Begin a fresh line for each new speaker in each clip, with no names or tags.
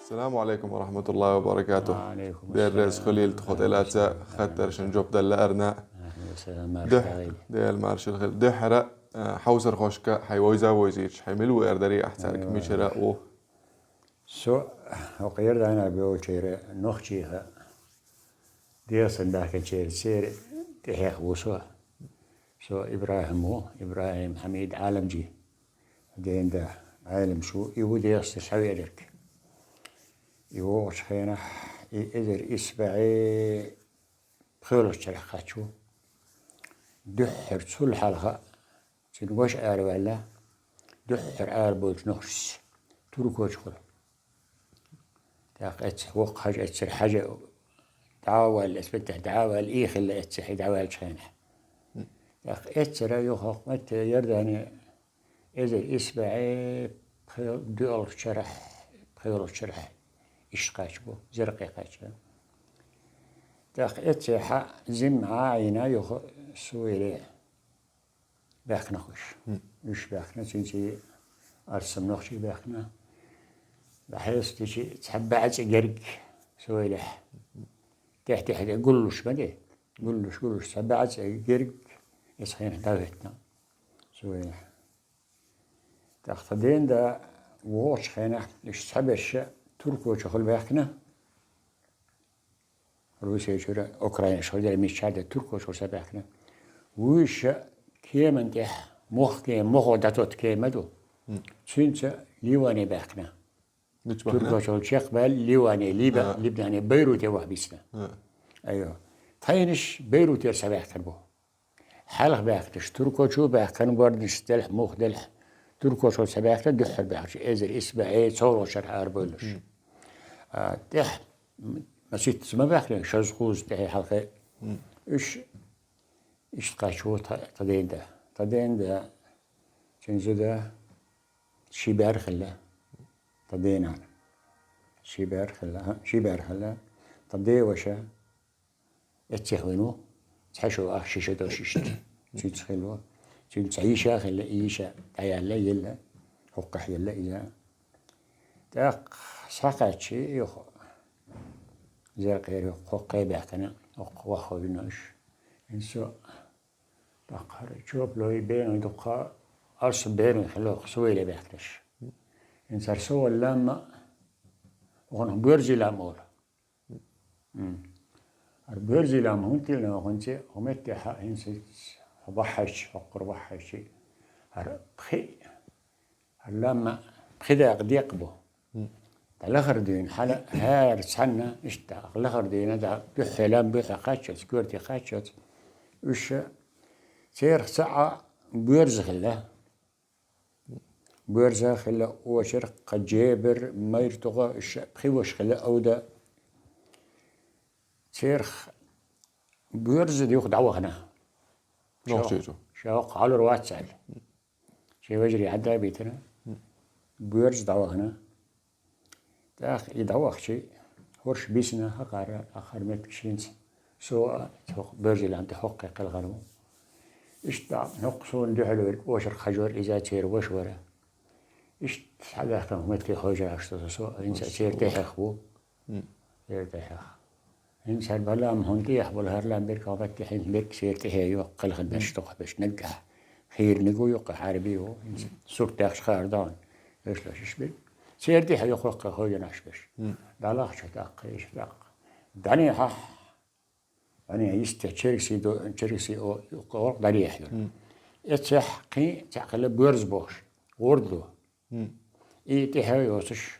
السلام عليكم ورحمة الله وبركاته.
وعليكم
دير رئيس
السلام.
خليل تخوت إلاتا خطر شنجوب دل أرنا
أهلا وسهلا مارش
ده
داغيلي.
دير المارش الخيل ده حرق حوسر خوشكا حيويزا ويزيش حيملو إردري أحتاك ميشرا و
سو وقير دانا بيو تشير نوخشيها ديسن داك تشير سير تحيخ وسو سو إبراهيم حميد عالمجي دين دا عالم شو يو ديس تسعويرك يو شخينا إذر إسبعي بخيلوش تلخاتشو دحر سل حلقة تنوش ولا دحر بوت نخش تركوش خل تاق وق حاجة تصير حاجة دعوة أثبتها دعوة الإيخ اللي أتسحي دعوة الشينة تاق أتسرى يخاق مت يرداني إذا إسبعي دول شرح بخير شرح إشقاش بو زرقي قاش تاق أتسحى زم عاينا يخ سويلي باخنا خوش مش باخنا تنسي أرسم نخشي باخنا بحيث تشي تحبعت قرق سويلح تحت قلوش بدي قلوش تحبعت قرق يصحين داغتنا سويلح تاخدين دا ووش خينا ليش تحبش تركو شغل باخنا روسيا شورا أوكرانيا شغل مش شاد تركو شغل سباخنا وش كيمن تح مخ كيم مخ داتوت كيمدو سنسا ليواني باخنا تركو شغل شيخ بال ليواني لبناني بيروت يوه بيسنا ايوه تاينش بيروت يرسباخ كربو حلق باختش تركو شو باخ كان بوردش دلح مخ دلح تركو شغل سباخ دحر باخش ازر اسبعي صورو شرح اربولش تح مسيت سما باخنا شزقوز تحي حلقه إيش تقاشو تدين دا تنزو دا شيبار خلا تدينا شيبار خلا تدي وشا اتسخوينو تحشو شيشة دو شيشت تنسخلو تنسعيشا خلا إيشا تعيالا يلا حقح يلا إذا تاق ساقات شي يخو زي غير حقي باكنا وخو بنوش إنسو دقر شوف لو يبين دقة أرس بين خلوه سويلة بيحكش إن سرسو اللامة وهن بيرجي لامور بيرجي لامه هنتي لما هنتي همتي حق إنسي بحش فقر بحش بخي اللامة بخدا قديق بو الآخر دين حلا هار سنة اشتاق الآخر دين هذا بحلام بحقاتش سكورتي قاتش وش سير ساعة بيرزخ خلا وشرق جابر ما يرتقى بخيوش خلا أودا سيرخ بيرز ديوخ دعوة هنا شاق على رواتسال شي وجري عدا بيتنا بيرز دعوة هنا تاخ يدعوة شيء هورش بيسنا هقارا آخر متكشينس سواء بيرز اللي عند حقق الغنو إشتع نقصون دحلو وشر خجور إذا تير وشورة إشت حدا خم متكي خوجة أشتوسو إنسان تير تحخبو تير تحخ إنسان بلا مهندي يحبل هرلان بيرك وبك حين بيرك سير تحيو قل خدش تخبش نجح خير نجو يقع حربيو سوق تاخش خاردان إيش لا شبي سير تحيو خلق خوجة نشبش دلاخ شتاق إيش تاق دني ح أنا يست تشركسي أو قور دريح له اتسح قي تعقل بورز بوش وردو إيه تهاي وسش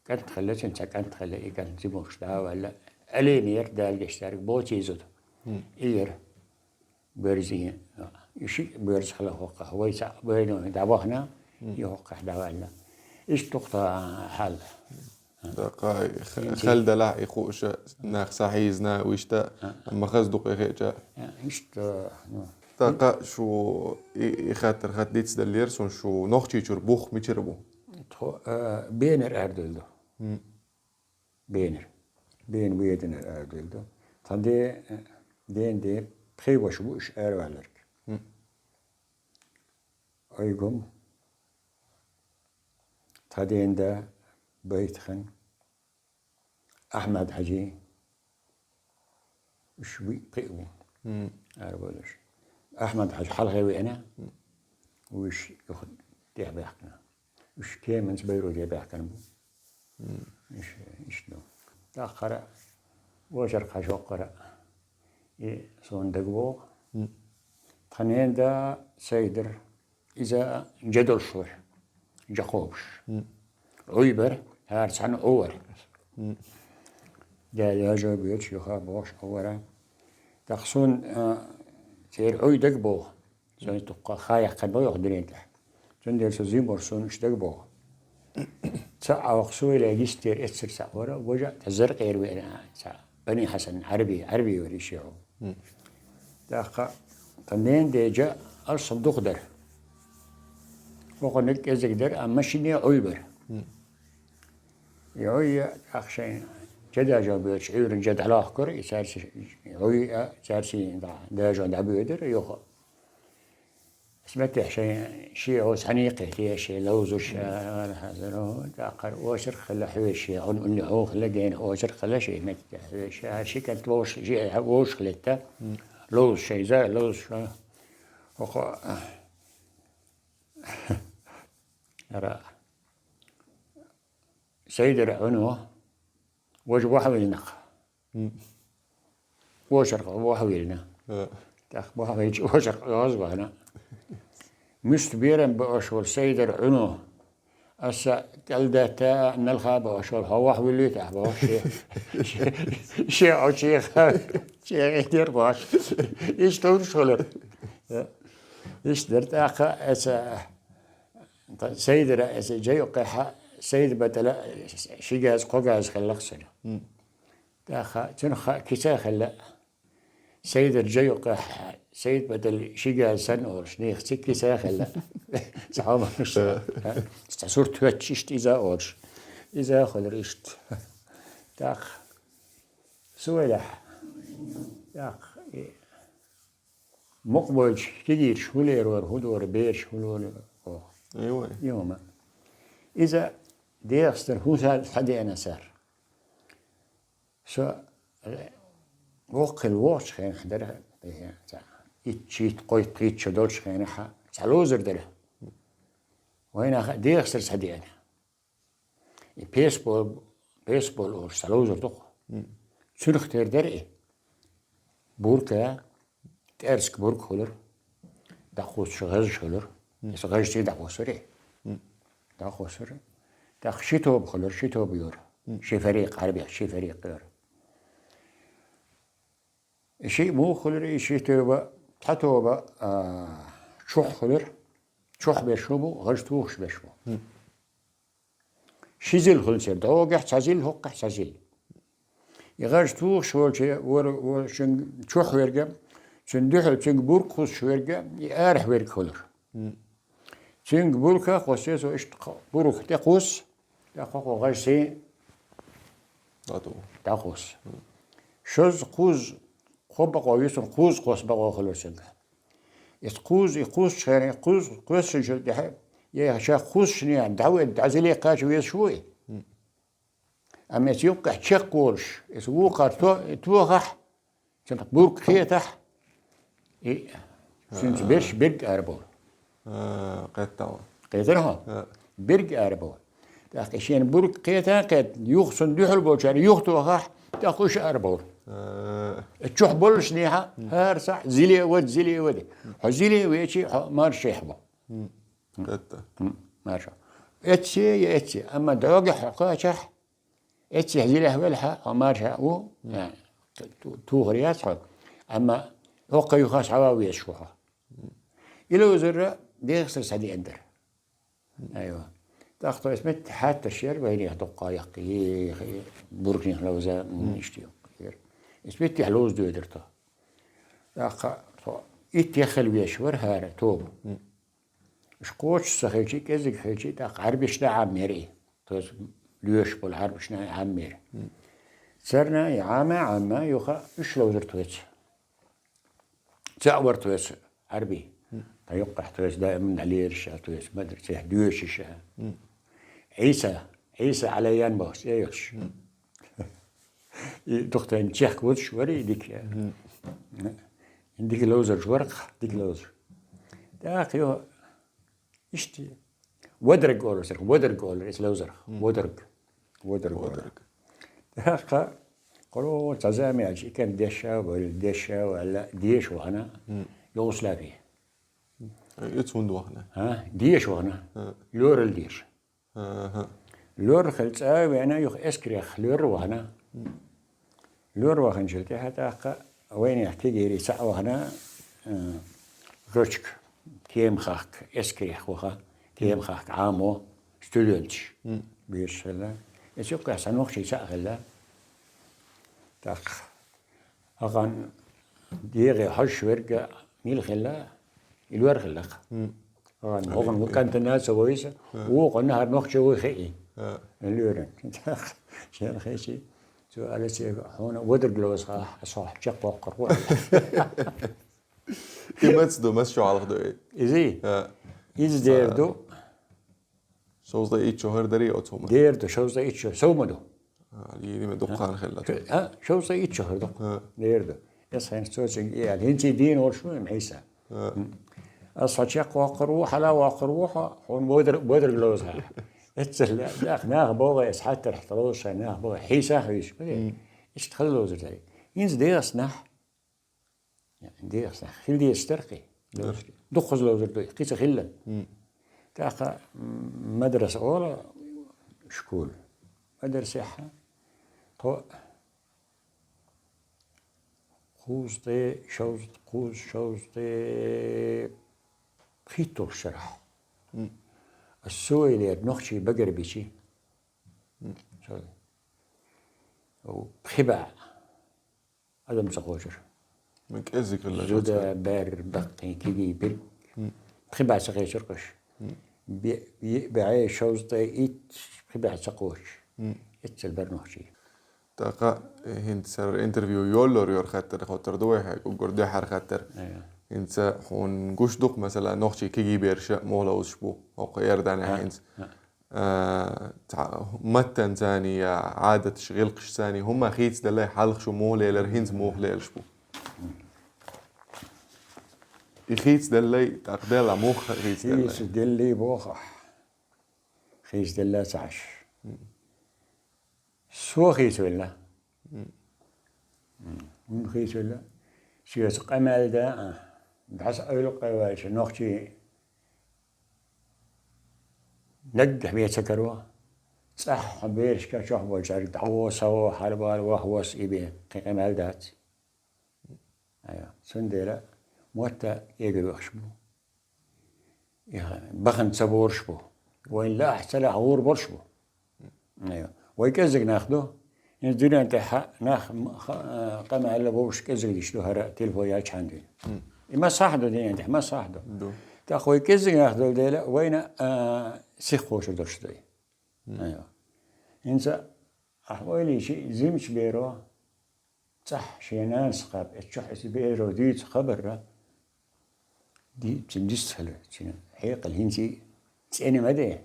كانت خلت انت كانت خلي إيه كانت زبوش ده ولا ألينير ده الجشتارك بوتي زود إير بورزين يشي بورز خلا هوقة هو يسع بينه دعوهنا يهوقة ده ولا إيش تقطع حل
دقائق خل دلع يخوش ناخ صحيزنا ويشتا أما خزدق يخيجا دقا شو يخاطر خات ديتس دليرسون شو نوختي بوخ ميتشربو
بينر أردلدو بين ويدنر أردلدو تندي دي بخيوش بوش أروالرك أيقوم تدين ده بيت خن أحمد حجي شوي قيو أربولش أحمد حج حلقة أنا وش ياخد تيابي حكنا وش كي من سبيرو تيابي حكنا إيش نو تأخر وشر خشوا قرأ صون دقوق خنين دا سيدر إذا جدول شور جاكوبش عيبر هارس عن أور دا ياجا بيتش يخاب وش أورا تخصون تير عي دقبو زي تبقى خايق قد يقدرين تحت تندير سزيم ورسون إيش دقبو ساعة وقسوي لاجستير إتسر ساعة ورا وجا تزرق يروي ساعة بني حسن عربي وري شيعو داخل تنين ديجا أرسل دقدر وقنك إزقدر أما شني عيبر يعوي أخشين جدا جابيش عير جد على أخكر يسارس عوي سارسي دا جون دعبيدر يخو سمعت شيء عوز حنيقة هي شيء لوز وش هذا داخل وشر خلا حويش عن عو خلا جين وشر خلا شيء مت شيء كانت وش شيء وش خلته لوز شيء زي لوز وخو أرى سيد رعنوه وجبوا حويلنا وشر وحويلنا تأخبوا حويج وشر غزوانا مستبيرا بأشول سيد رعنوه أسا كالداتا نلخاب بأشول هو حويلي تحبوا شيء أو شيخ يدير باش إيش تقول شغلر إيش درت أخا أسا سيد رأس جاي قحة سيد بدلا شجاز قجاز خلق سنة تأخا تنخا كيسا خلا سيد الجاي قحة سيد بدل شجاز سن أو شنيخ كيسا خلا زعما مش استعصور توتشيشت إذا أورش إذا خلريشت تأخ سويلح تأخ مقبلش كدير شولير ورهدور بيرش شولور
ايوه
يوما إذا ديستر هو حدي أنا سار سو وقل واتش خين خدرها إتشيت قويت قيت شدولش خينها سالوزر دره وهنا ديستر حدي أنا بيسبول أو سالوزر دق شنو اختيار دري بوركا تأرسك بورك خلر دخوش شغل خلر يسغل شيء دخوسري دخوسري دخشيتو بخلر شيتو بيور شي فريق عربي شي فريق غير شيء مو خلر شيء توبا تحتوبا شوح خلر شوح بيشوبو غشتوخش بيشوبو شيزل خلصير دوغ حسازيل هوق حسازيل يغشتوخ شول شيء ور شن شوح ورقه شن دخل شن بوركوس ورقه يارح ورق خلر شن بوركا خوسيسو ايش بورك تقوس تقو غشي تقوس شوز قوز خب قويسون قوز قوس بقى خلر شن يقوز شهر قوز شو ده يا شيخ قوز شنو دعوة عزلي قاش ويا شوي أما يوقع تشقولش يسوق توقح بورك خيتح إيه سنت بيش بيرج أربول قيتها بيرج أربول تأخشين بورك قيتها قيت يخصن دحل بوشار يختوقح تأخش أربول تشوح بولش نيها هارسح زلي ود حزلي ويشي مار شيحبو ماشا اتشي أما دعوة حقاشح اتشي زلي هولها مارشا و توغريات حق أما هو يخاش عواوي يشوها إلى وزر ديخسر سدي أندر أيوة تأخذ اسمه حتى الشير وين يهدق يقي بركين لوزا نشتيو اسمه تحلوز دو درته تأخذ يتيخل ويشور هارا توب شقوش سخيشي كذا خيشي تأخذ عربشنا عميري توز ليش بالعربشنا عمير صرنا عامة يخا إيش لو زرتوش تعور توش عربي يقع توش دائما عليه رشة توش ما أدري تهديوش الشها عيسى عليان باس ياش دختين تشيخ ودش وري ديك ديك لوزر جورق ديك لوزر داك يو اشتي ودرق ولا سر ودرق ولا اس لوزر ودرق داك قالوا تزامي اجي كان ديشا ولا ديش وانا يوغوسلافيا
يتوندو هنا
ها ديش وانا لور الديش لور خلت انا يخ اسكريخ لور وانا لور واخن جلتي حتى وين يحكي لي ساعه وانا روشك كيم خاك اسكريخ وخا كيم خاك عامو ستودنتش بيش هلا يسوق احسن وقت ساعه هلا تاخ اغان ديغي حش ورقه ميل خلا الور خلق اغان اغان وكانت الناس ويسه وقلنا نوخ شو خي اللورن شيء خيشي سؤال شيء هون ودر جلوس صح شق وقر
كيما تصدو مسشو على خدو
إزي إز ديردو
شوز دا إيتشو هردري أو توما
ديردو شوز دا إيتشو سومدو
يلي ما دقان خلا
شوز دا إيتشو هردو ديردو يصحين سوتشن يعني هنتي دين ورشو معيسى أصلا شق وقر حلا وقر هون ودر جلوس اتسل داخ ناخ بوغا يسحات تحتروش ناخ بوغا حيسا حيش ايش تخلو زرتاي ينز ديغس ناح يعني ديغس ناح خل دي يسترقي دخز لو زرتاي قيس خلا تاخا مدرسة أولى شكول مدرسة حا طو خوزتي شوزتي خيتو الشرح السوي اللي نخشي بقر بيشي سوي وبخبع هذا مسقوشر
من كأزك الله
زودا بار بقي كيجي بير بخبع سقي شرقش بعي شوزتي إيت بخبع سقوش إتسل بار نخشي
تاقا هند سر انترفيو يولور يور خاطر خاطر دوي وقردي حر خاطر انت هون قوش دوق مثلا نوخشي كيجي بيرشا مولا وشبو او قيار داني حينز متن تاني عادة شغلقش تاني هما خيتس دلاي حلق شو مولا لرهينز مولا لشبو خيتس دلاي تقديل موخ خيتس دلاي
خيتس دلاي بوخ خيتس دلاي تعش سو خيتس ولا خيتس ولا شيء قمال دا بحس أولق واش نوختي نجح بيه سكروا صح بيرش كشوح بوجار دعوة سوا حربال وهوس إبيه قمال دات أيوة سنديرة موتا يجري وخشبو بخن سبور شبو وين لا أحسن عور برشبو أيوة ويكزق ناخدو الدنيا انت ناخ قمال بوش كزق يشلو هرا تلفوياش عندي ما صاحده دي انت ما صاحده تاخوي كزق ناخدو ديلا وين سيخوش درشتي ايوه انت احوالي شيء زمش بيرو صح شي ناس قاب اتشحس بيرو ديت خبر دي تندست هلا حيق الهنسي تسأني مدى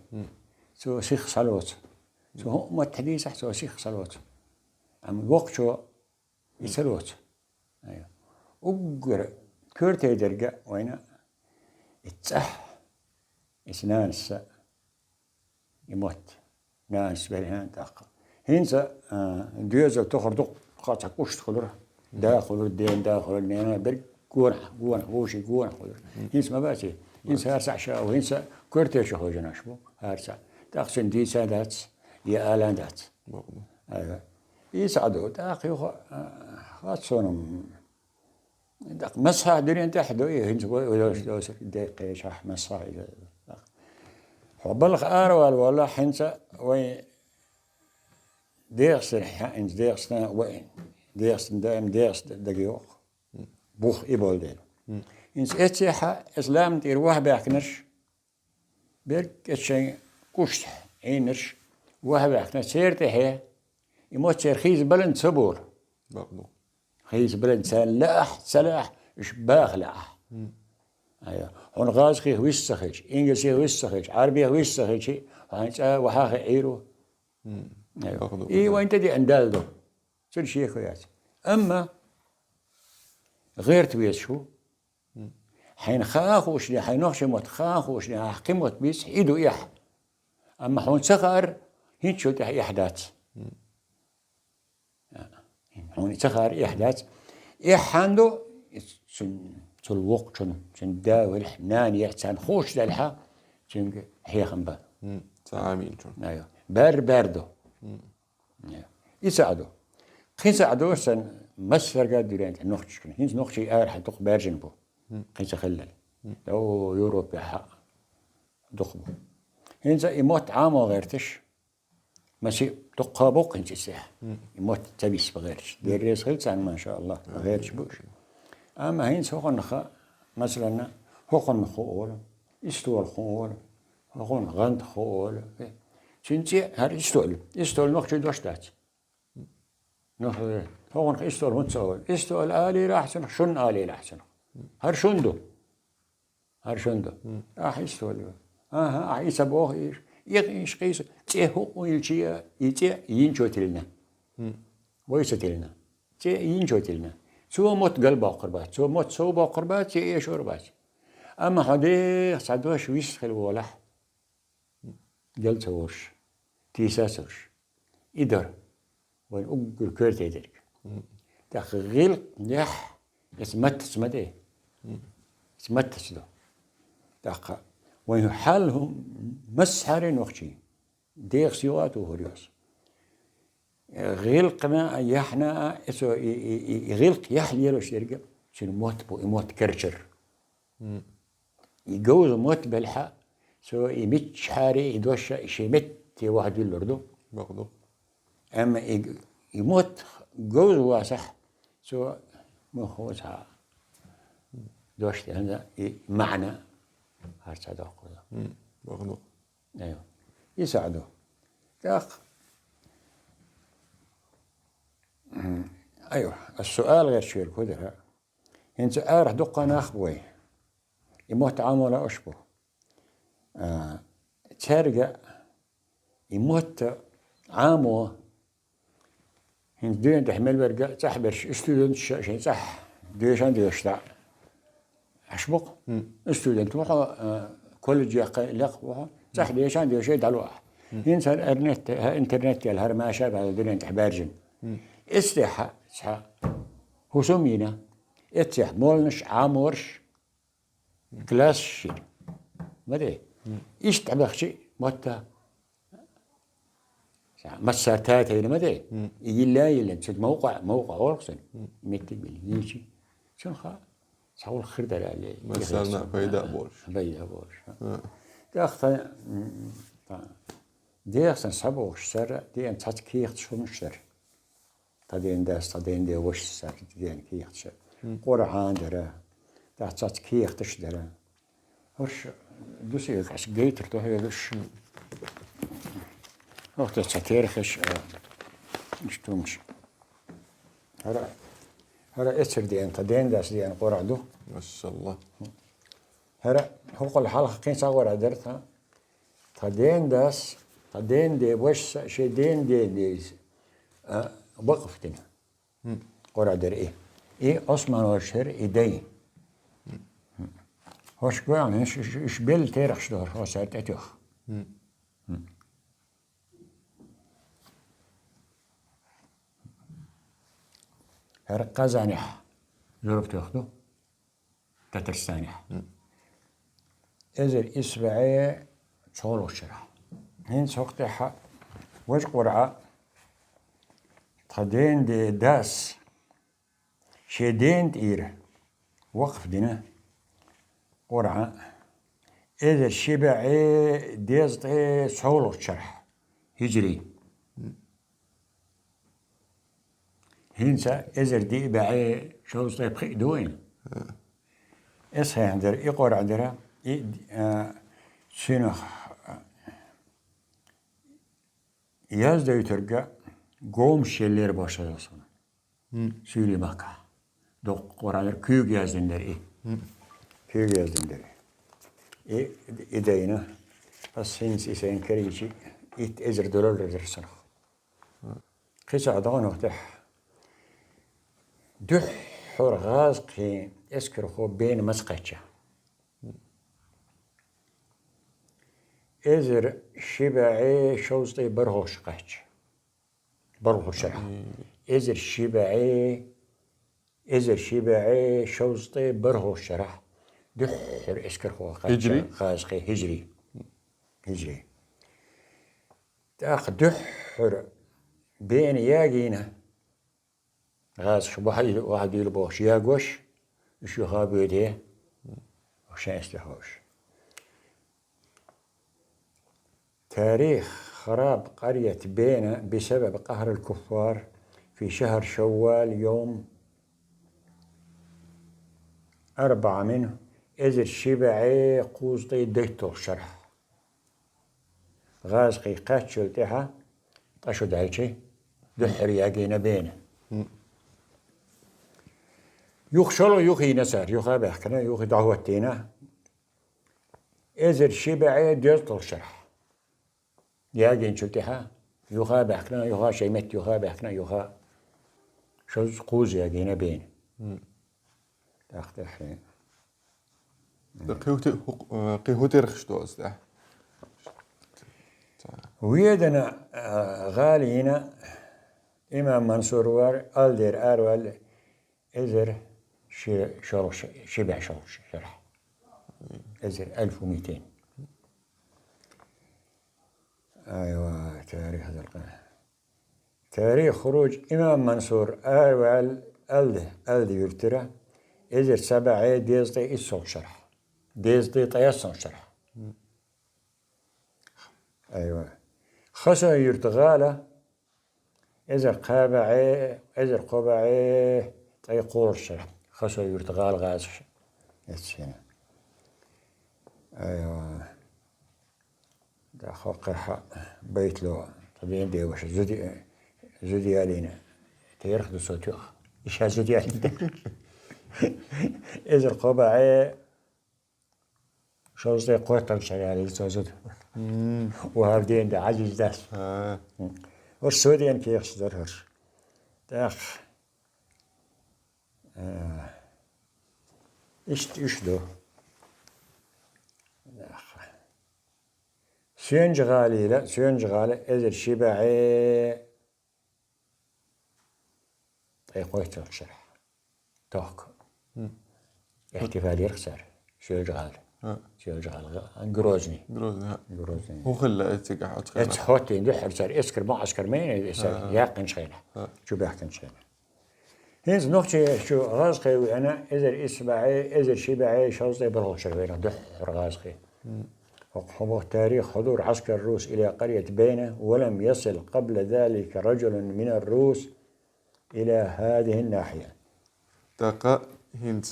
سو سيخ صلوت سو هم التحديث سو سيخ صلوت عم الوقت شو يسلوت ايوه وقر كورتي درجة وين اتسح اسنانس يموت ناس بالهان داخل هنسا ديوزا تخرج قاطع كوش تخلره داخل الدين داخل النينا برج قونا وشي قونا هنسا ما باتي هنسا هرسع شا وهنسا كورتي شو جناشبو هرسع داخل دي سادات يا آلاندات ايوه يسعدوا داخل خاصهم داخل مسح درين تحدو هنسا ويوش دقيقة شح مسح وبلغ أروال والله حنسا وين ديرس الحين ديرسنا وين ديرسن دائم ديرس دقيق بوخ إبول ديل إنس إتسيحة إسلام تير واحد بيحكنش بيرك إتشين كوشت عينش واحد بيحكنش سيرته هي يموت سير خيز بلند سبور خيز بلند سلاح إش باخلع أيوة هون غازخي ويسخج إنجليزي ويسخج عربي ويسخج هانس وحاخ عيرو أيوه إيه وأنت دي أندال دو كل شيء كويس أما غير تويس شو حين خاخوش لي حين نخش موت خاخوش لي حقيموت بيس إيدو إيح أما حون سخر هين شو تح إحداث حون سخر إحداث إيح عنده سن وقت سن داول حنان يحسن خوش للحا سن هي خنبا
تعامين شون
أيوه باردو يساعدو خين ساعدو سن مسفر قاد دورين نخش كن هين نخشي أرح دق بارجن بو خين سخلل لو يوروبيا حق دقبو هين يموت عام وغيرتش ماشي دقابوق هين سيح يموت تبيس بغيرش دير ريس خلص عن ما شاء الله غيرش بوش أما هين سوقن خا مثلا هوقن خول يستول خول هوقن غند خول شنتي هر يستول نخشي دوشتات نخشي هوقن يستول يستول آلي راحسن شن آلي راحسن هر شندو راح يستول يسبوه يغيش قيس تيه ويلشي يتيه ينشوتلنا ويستلنا تيه ينشوتلنا سو موت قلبه قربات سو موت صوبه قربات يا شربات اما حديق صدوش ويسخل ولح جلت ورش تيساسرش يدر وين اقل كرت يدرك تخيل يح اسمت ايه اسمت سدو دقة وين حالهم مسحرين وخشي ديق سيوات وهريوس غلقنا يحنا اسو يغلق يحليلو شرقة شنو موت كرشر يجوز موت بالحق سو يمت شحاري يدوش يشمت واحد يلردو
باخدو
اما يموت جوز واسح سو مخوزها دوشتي هذا معنى هالصدق
باخدو
ايوه يساعدوا تاخ ايوه السؤال غير شوي الكدرة انت راح دقنا اخوي يموت عام ولا اشبه ترجع يموت عامو هند دين تحمل برجع تحبرش استودنت شيء صح ديشان ديشتا اشبق استودنت وحا كولج لقوا صح ديشان ديشي دلوح ينسى انترنت الهر ما شابه الدنيا تحبرجن استحى صح هو سمينا اتح مولنش عامورش كلاس شي ما دي ايش تعبخ شيء متى مساتات هنا ما دي يلا نسد موقع ورقسن مكتب باليشي شنو خا صاول خرده لا
مثلا بيدا بورش
داخل ديخسن سبوش سر دي ان تاتكيخت شومشتر تدين دي وش سر دين كيخت شر قرعان درا دا تاتكيخت شدرا وش دوسي كاش جيتر تو هي دوش وقت تاريخش مش تومش هرا اسر دي انت دين داس دي ان قرع دو
ما شاء الله
هرا هو قال حلقه كين صور درتها تدين داس تدين دي وش شي دين دي وقفتنا قرع در ايه عثمان وشهر ايدي هوش قوان ايش بيل تاريخ شدور هو ساعت اتوخ هر قزانح ضربت ياخدو تترسانح ازر اسبعي صولو الشرح هين سوقتها وش قرعة تدين دي داس شيدين تير وقف دينا قرعة ازر شبعي ديزتي صولو الشرح هجري هينسا ازر دي باعي شو صيب خي دوين اسهي عندر يقور عندها شنو يازدا يترقى قوم شلير باشا يصون سيلي مكة دوق قور عندر كيوغ يازدن كيوغ يازدن إدينا بس هينس إسان كريشي ازر دولار درسنخ قصة دون وقتح دح حرغاز قي اسكر خو بين مسقتشا ازر شبعي شوزطي برغوش قاتش برغوش شرح ازر شبعي شوزطي برغوش شرح دحر اسكر خو
هجري
غاز قي هجري تاخ دحر بين ياجينا غاز واحد يلبوش ياغوش شو خابيده وشان استحوش تاريخ خراب قرية بينة بسبب قهر الكفار في شهر شوال يوم 4 منه إذ الشبعي قوزطي ديتو شرح غاز قي قاتشل تها طشو دايتشي دحر ياقينا بينه يخشلو يخي نسار يخا بحكنا يخي دعوتينا إذ الشبعي ديتو شرح ياقين شلتها يخا بحكنا يخا شيمت يخا بحكنا يخا شوز قوز ياقينا بينه تاخت الحين
قيهوتي رخشتو أصدح
ويدنا غالينا إمام منصور وار ألدر أروال إزر شبع شرح إزر 1200 أيوة تاريخ هذا القناة تاريخ خروج إمام منصور أروال ألد يرترى إزر 7 ديزدي إسو شرح ديزدي طياسون شرح أيوة خسا يرتغالة إذا قبعي طيقور الشرح خسا يرتغال غاز هنا أيوة دا خوقها بيت له طبيعي دي وش زودي علينا تيرخ دو صوتيوخ إيش هزودي علينا إذا قبعي شو زي قوتك شغالي زود وهردين ده عجز داس والسودين كي يخصدر هرش داخ إيش دو داخ سينجغالي لا سينجغالي إذا شبعي قوتك شرح توك احتفال يخسر سينجغالي شيء جروزني
هو خلا اتقع
اتحوتين دحر صار اسكر ما اسكر مين صار يقن شينا شو بيحكن شينا هيز نقطة شو غازقي وانا اذا اسبعي اذا شبعي شوزي برو شغينا دحر غازقي وقحبه تاريخ حضور عسكر الروس الى قرية بينة ولم يصل قبل ذلك رجل من الروس الى هذه الناحية
دقا هنت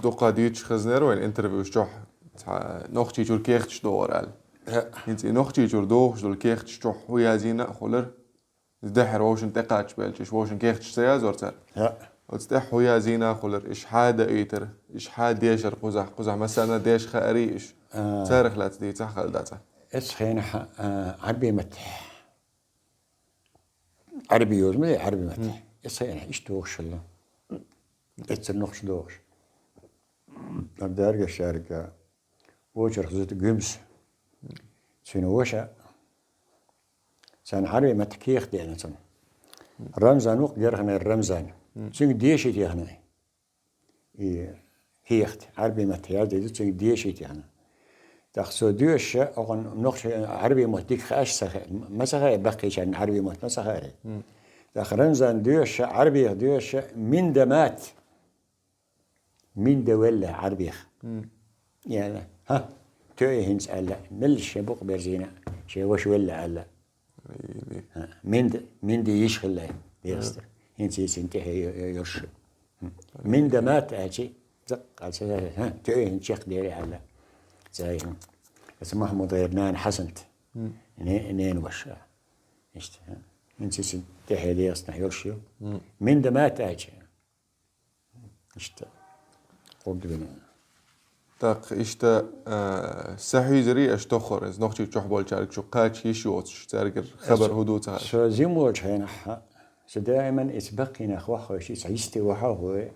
دوقا ديتش خزنر وين انترفيو شوح نوختي جور كيختش دورال هنت نوختي جور دوخش دول كيختش شوح ويا زينا خولر دحر ووشن تقاتش بالش ووشن كيختش سياز ورتا وتستح ويا زينا خولر ايش حاده ايتر ايش حاد يشر قزح مثلا ديش خاري ايش تاريخ لا تدي تحقل داتا
ايش خينا عربي متح عربي يوزمي عربي متح ايش خينا ايش دوخش الله اتسر نقش دوغش أبدأ الشاركة وجر خزت جمس سينو وشا سان عربي ما تكيخ دينا سن رمزان وق جرخنا الرمزان سين ديشي تيهنا هيخت عربي ما تياز دي سين ديشي تيهنا تخسو دوش أغن نقش عربي مهديك خاش سخ ما سخ بقي شان عربي مهد ما سخ تخ رمزان دوش عربي دوش من دمات من دولة عربيخ يعني ها توي هنس ألا ملش بوق برزينة شيء وش ولا ألا من دي يشغل له يستر هنس ينتهي يرش من دمات أجي زق على ها توي هنس يخ ديري ألا زي اسمه مضيرنان حسنت نين وش إيش هنس ينتهي يصنع يرشيو من دمات أجي إيش قد بنا
تاق إشتا سحيزري أشتخر إز نوختي تشحبول شارك شو قاتش يشوتش تارجر خبر هدوء تاع
شو زيموج هنا دائما إتبقينا أخوة شيء سعيستي وحاه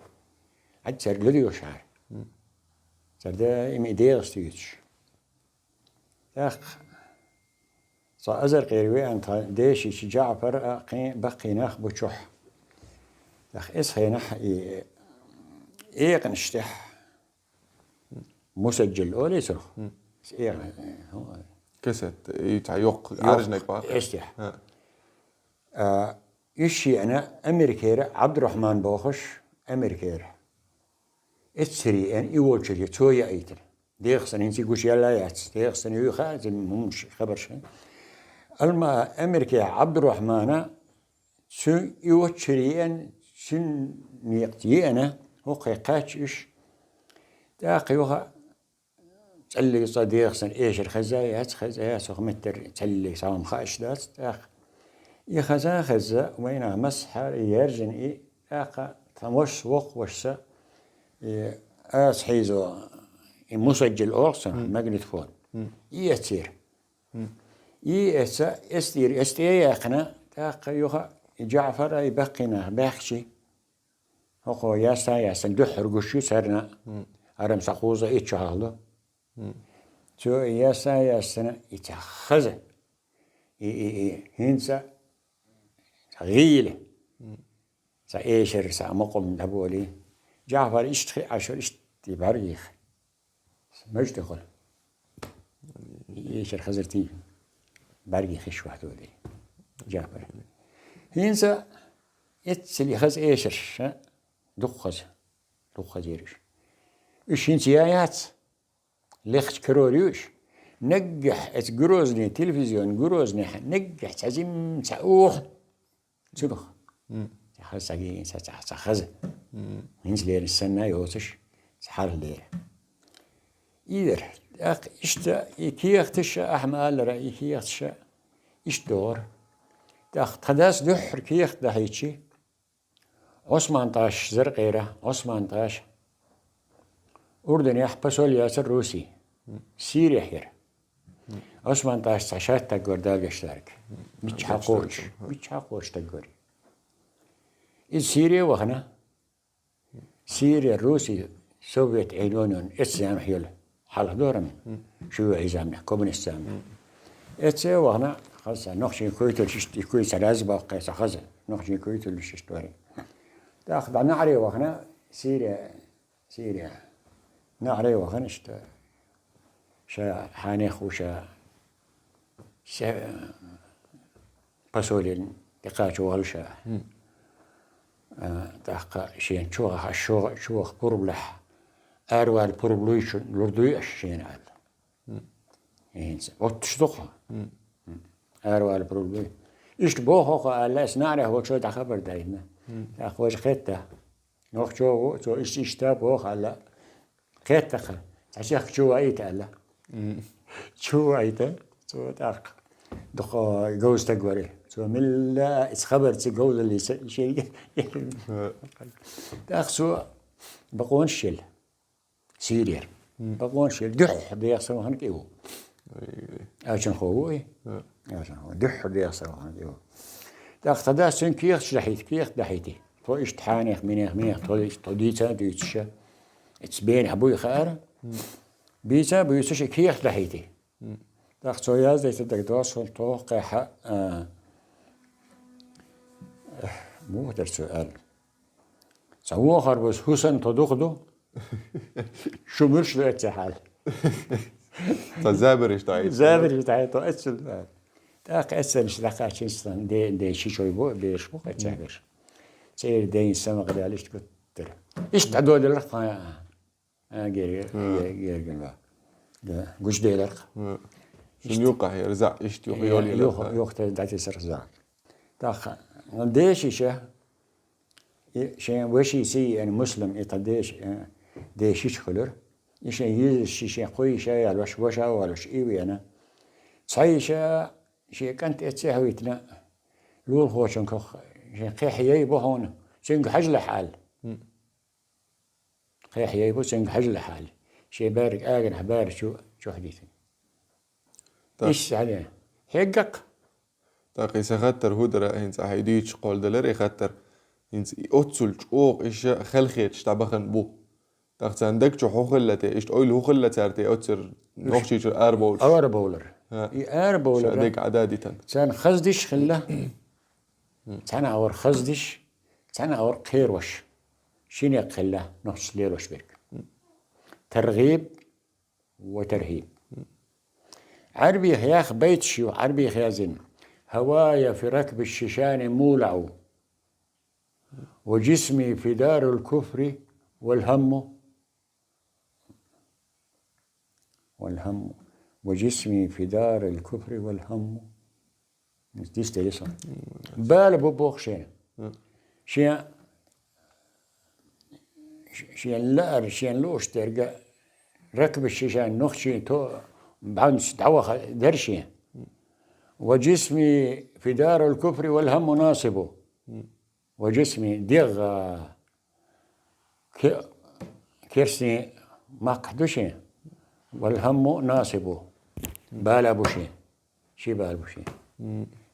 عد سر لدي وشعر سر دائما إدير استيتش أخ صأزر قيروي أنت ديشي شجاع فرق بقي ناخ بتشح أخ إسخي نح إيه قنشتح مسجل أولي سرخ إيه هو
كست يتعيق عرجنك بقى
إستح إيشي أنا أمريكير عبد الرحمن بوخش أمريكير اتسري أن يقول شيء تويا أيتر ديخسن إنتي قوش يلا ياتس ديخسن يخاز مش خبر شيء الما أمريكا عبد الرحمن شو يقول شيء أن شن نيقتي أنا هو قيقاتش إيش تاقيوها تسلي صديقسن إيش الخزايات وخمتر تسلي سام خاش دات تاق يخزا خزا وينها مسحة يرجن إيه تاقا ثموش وقوش حيزو مسجل أورسن ماغنيتفون يأتير يستير يستيقنا تاق يوها جعفر يبقينا باخشي هو ياسا دحر قشي سرنا أرم سقوزة يتشهالو شو ياسا يتخذ هنسا غيله سأيشر سأمقم دبولي جعفر اشتخي عشر اشتباريخ مجدخل يشر خزرتي باريخ ايش واحد ولي جعفر هنسا يتسلي خز ايشر دخز يرش ايش هنسيات لخت كروريوش نجح اتجروزني تلفزيون جروزني نجح تعزيم تعوح تبخ خز ساقين سخز هنس لير السنة يوتش سحر لير إذا إشتا كيختش أحمال رأي كيختش إيش دور تخداس دحر كيخت دهيتشي عثمان طاش زرقيرة عثمان طاش أردن يحبسوا الياسر روسي سيريا حير عثمان طاش عشات تقور دال يشترك مش حقوش تقوري إذ سيريا وهنا سيريا الروسي سوفيت يونيون إتسام حيل حال دورم شو عزامنا كومونست سام إتسام وهنا خلاص نخشي كويتل شيء كوي سلاز باقي سخزة نخشي كويتل شيء توري تأخذ نعري وهنا سيريا نعري وهنا شا حانيخ وشا بسولين تقاش وغلشا تحقق شيء شوخ بربلح أروال بربلويش لردوي أشين على إنس وتشتقها أروال بربلوي إيش بوخه على أسنانه هو شو تخبر دايما أخوش خيته نوخ شو إيش تابوخ على خيته عشان شو عيت على شو عيته شو تأخ دخا جوز تقوري سو ملا إسخبر تجوز اللي شيء تأخذوا بقون شيل سيريا بقون شيل دح بيحصل هنك إيوه عشان خوي عشان هو دح بيحصل هنك إيوه تأخذ ده سن كيخ دحيتي تو إشتحانيخ منيخ تو ديتا ديتشة إتسبين أبوي خير بيتا بيتش كيخ دحيتي تأخذ سوياز ده تدرس توقع مو هذا السؤال سووا خربوس حسن تدخدو شو مش ذات حال
زابر اشتاعي
تو أسل تاق أسل مش دقة شيء دي شيء شوي بو بيش بو كتشابش سير دين السما قد ليش كتر إيش تعدوا دلق غير قش دلق
شنو يوقع هي رزع إيش يوقيولي
يوقت دعتي سرزع تاق ديش شيء وشي سي يعني مسلم يتديش ديشيش خلر يشي يشي قوي شيء على وش ولا شيء أنا صحيح شيء كانت اتسهويتنا لول خوشن كخ شيء قيحيي بهون شيء حجل حال قيحيي بو شيء حجل حال شي بارك آجن حبار شو حديثني إيش عليه هيجك
تاقي سخطر هودرا هنس أحيديش قول دلري خطر هنس أتسل أوق إيش خلخيت شتابخن بو تاقت عندك شو حوخلته إيش تقول حوخلته أرتي أتسر نوخشي شو أربولش
أربولر أربولر
شاديك عدادي تن
كان خزدش خله كان أور خزدش كان أور قيروش شيني خله نص ليروش بيرك ترغيب وترهيب عربي خياخ بيتشي وعربي خيازن هوايا في ركب الشيشان مولع وجسمي في دار الكفر والهم وجسمي في دار الكفر والهم ديش تليسون بال بوخ شيء شيء لوش ترجع ركب الشيشان نخشي تو بعدش دعوة درشي وجسمي في دار الكفر والهم ناصبه وجسمي ديغ كيرسي ما قدوشي والهم ناصبه بالا بوشي شي بال بوشي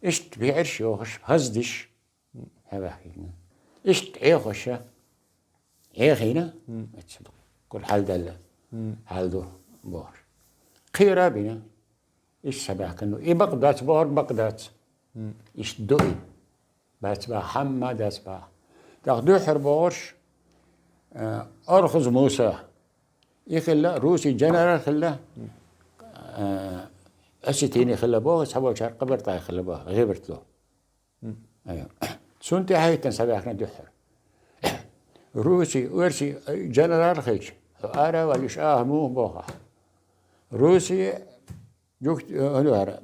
ايش تبيعرش يوخش هزدش هذا حكينا ايش تعيخش عيخينا كل حال دل حال دو بور خيرا بنا ايش سبع كنو اي بقدات بور بقدات ايش دوي باتبع حما داتبع تاخدو حربوش ارخز موسى يخلا روسي جنرال خلا أشتيني خلا بوه سحبوا شهر قبر طاي خلا بوه غيبرت له أيوة سنتي هاي تنسبع كنا دحر روسي ورسي جنرال خيش أرى وليش مو بوه روسي جوكت هلو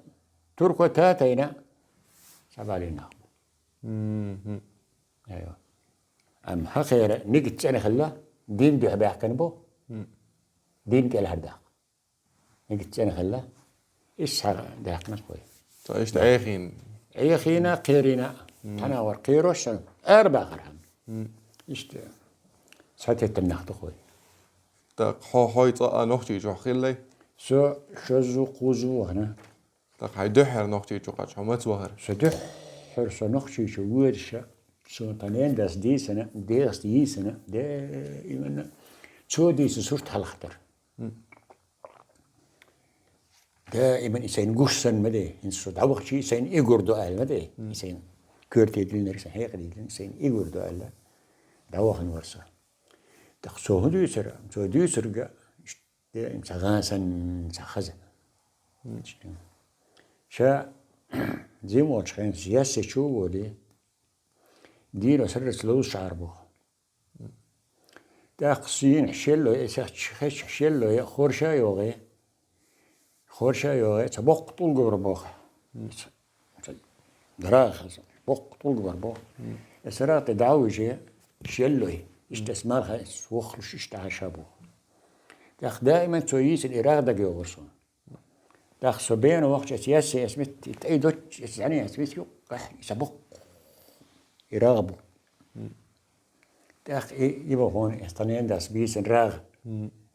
تركو تاتينا سبالينا أيوة أم حقيرة نيجي أنا خلا دين دي حبيح كان بوه دين كلا هردا نيجي أنا خلا إيش داقنا كوي
إيش تعيخين
عيخينا قيرينا أنا ورقيروش أربع غرام إيش ساتت النخت خوي
تاق حوي طاقة نوختي جو خيلي
سو شزو قوزو هنا
تاق حيدحر نوختي جو قاش حمات وهر
سدحر سو نوختي جو ورشة سو طنين داس دي سنة داس دي سنة دائما سو دي سورت هالخطر دائما إنسان قشن مدى إنسان دعوة شيء إنسان إيجور دؤال مدى إنسان كرتي دلنا إنسان هيك دلنا إنسان إيجور دؤال دعوة نورسا تخصو هدو يسر سو هدو يسر جا إنسان غاسن سخزن شا زي ما تشخين سياسة شو ودي ديرو سرس لو شعربو تاقسين حشلو يسخش حشلو يا خورشا يوغي خورشا يوغي تبوق طول قبر بوخ دراخ بوق طول قبر بوخ اسرات دعوجي شلوي استثمار خاص وخرش اشتعشابو تاخ دائما تويس الإرادة جوورسون تاخ سبين وقت سياسي اسمت تأيدوش يعني اسمت يقح يسبق يراغبو تاخ يبغى هون استنين داس بيس راغ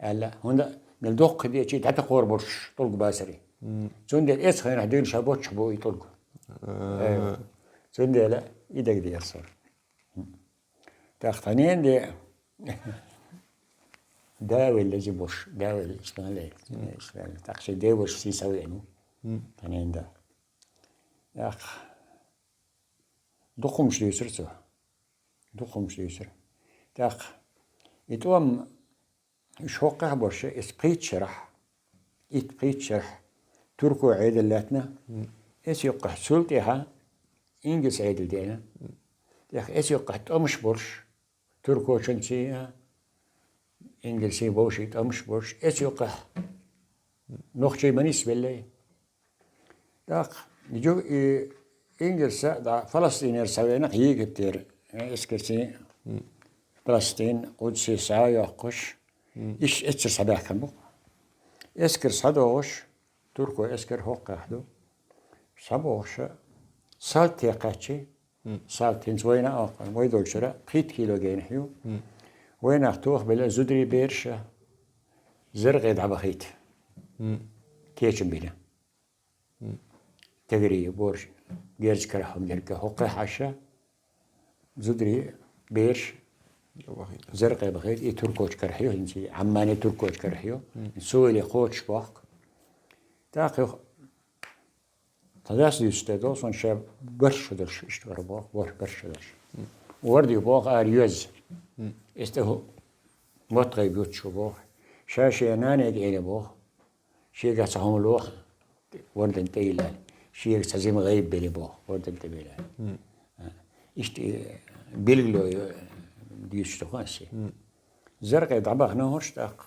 ألا هون نلدق دي شيء حتى قربش طلق باسري سند الاسخن هدول شابوت شبو يطلق ايوه سند لا ايدك دي يصير تاختنين دي داوي اللي جبوش داوي اللي اشتغل تاخشي داوش سي سوي يعني تنين دا يا اخ دقمش يسر سو دقمش يسر تاخ يتوم شوقه برشة اسقيت شرح اتقيت شرح تركو عيد اللاتنا اس يقح سلطيها انجلس عيد الدينا يا اخي اس يقح تمش برش تركو شنسيها انجلسي بوشي تمش برش اس يقح نخشي منيس بالله داق يجو انجلس فلسطين يرسوينا هيك كتير اسكرسي فلسطين قدسي سايا قش إيش إتش صباح كمو إسكر صدوش تركو إسكر هوق أحدو صبوش سالت يقاتشي سالتين زوينة أقل ويدول شراء 3 كيلو جينحيو وين أختوخ بلا زدري بيرشة زرق يدعى خيت كيشن بينا تجري بورش جيرز كرحهم جركه حقي حاشا زدري بيرش زرق بخيت إيه تركوش كرحيو إنسي عماني تركوش كرحيو نسوي لي خوش باق تاخي تداس يستدو صن شاب برش درش اشتغل باق برش درش وردي باق أريوز استهو مطغي بيوتشو باق شاشة ناني دعيني باق شيء قصهم لوح ورد انتيلا شيء سزيم غيب بلي باق ورد انتبيلا اشتي بيلغلو ديشتوخانسي زرقي طبخ نهوش تاق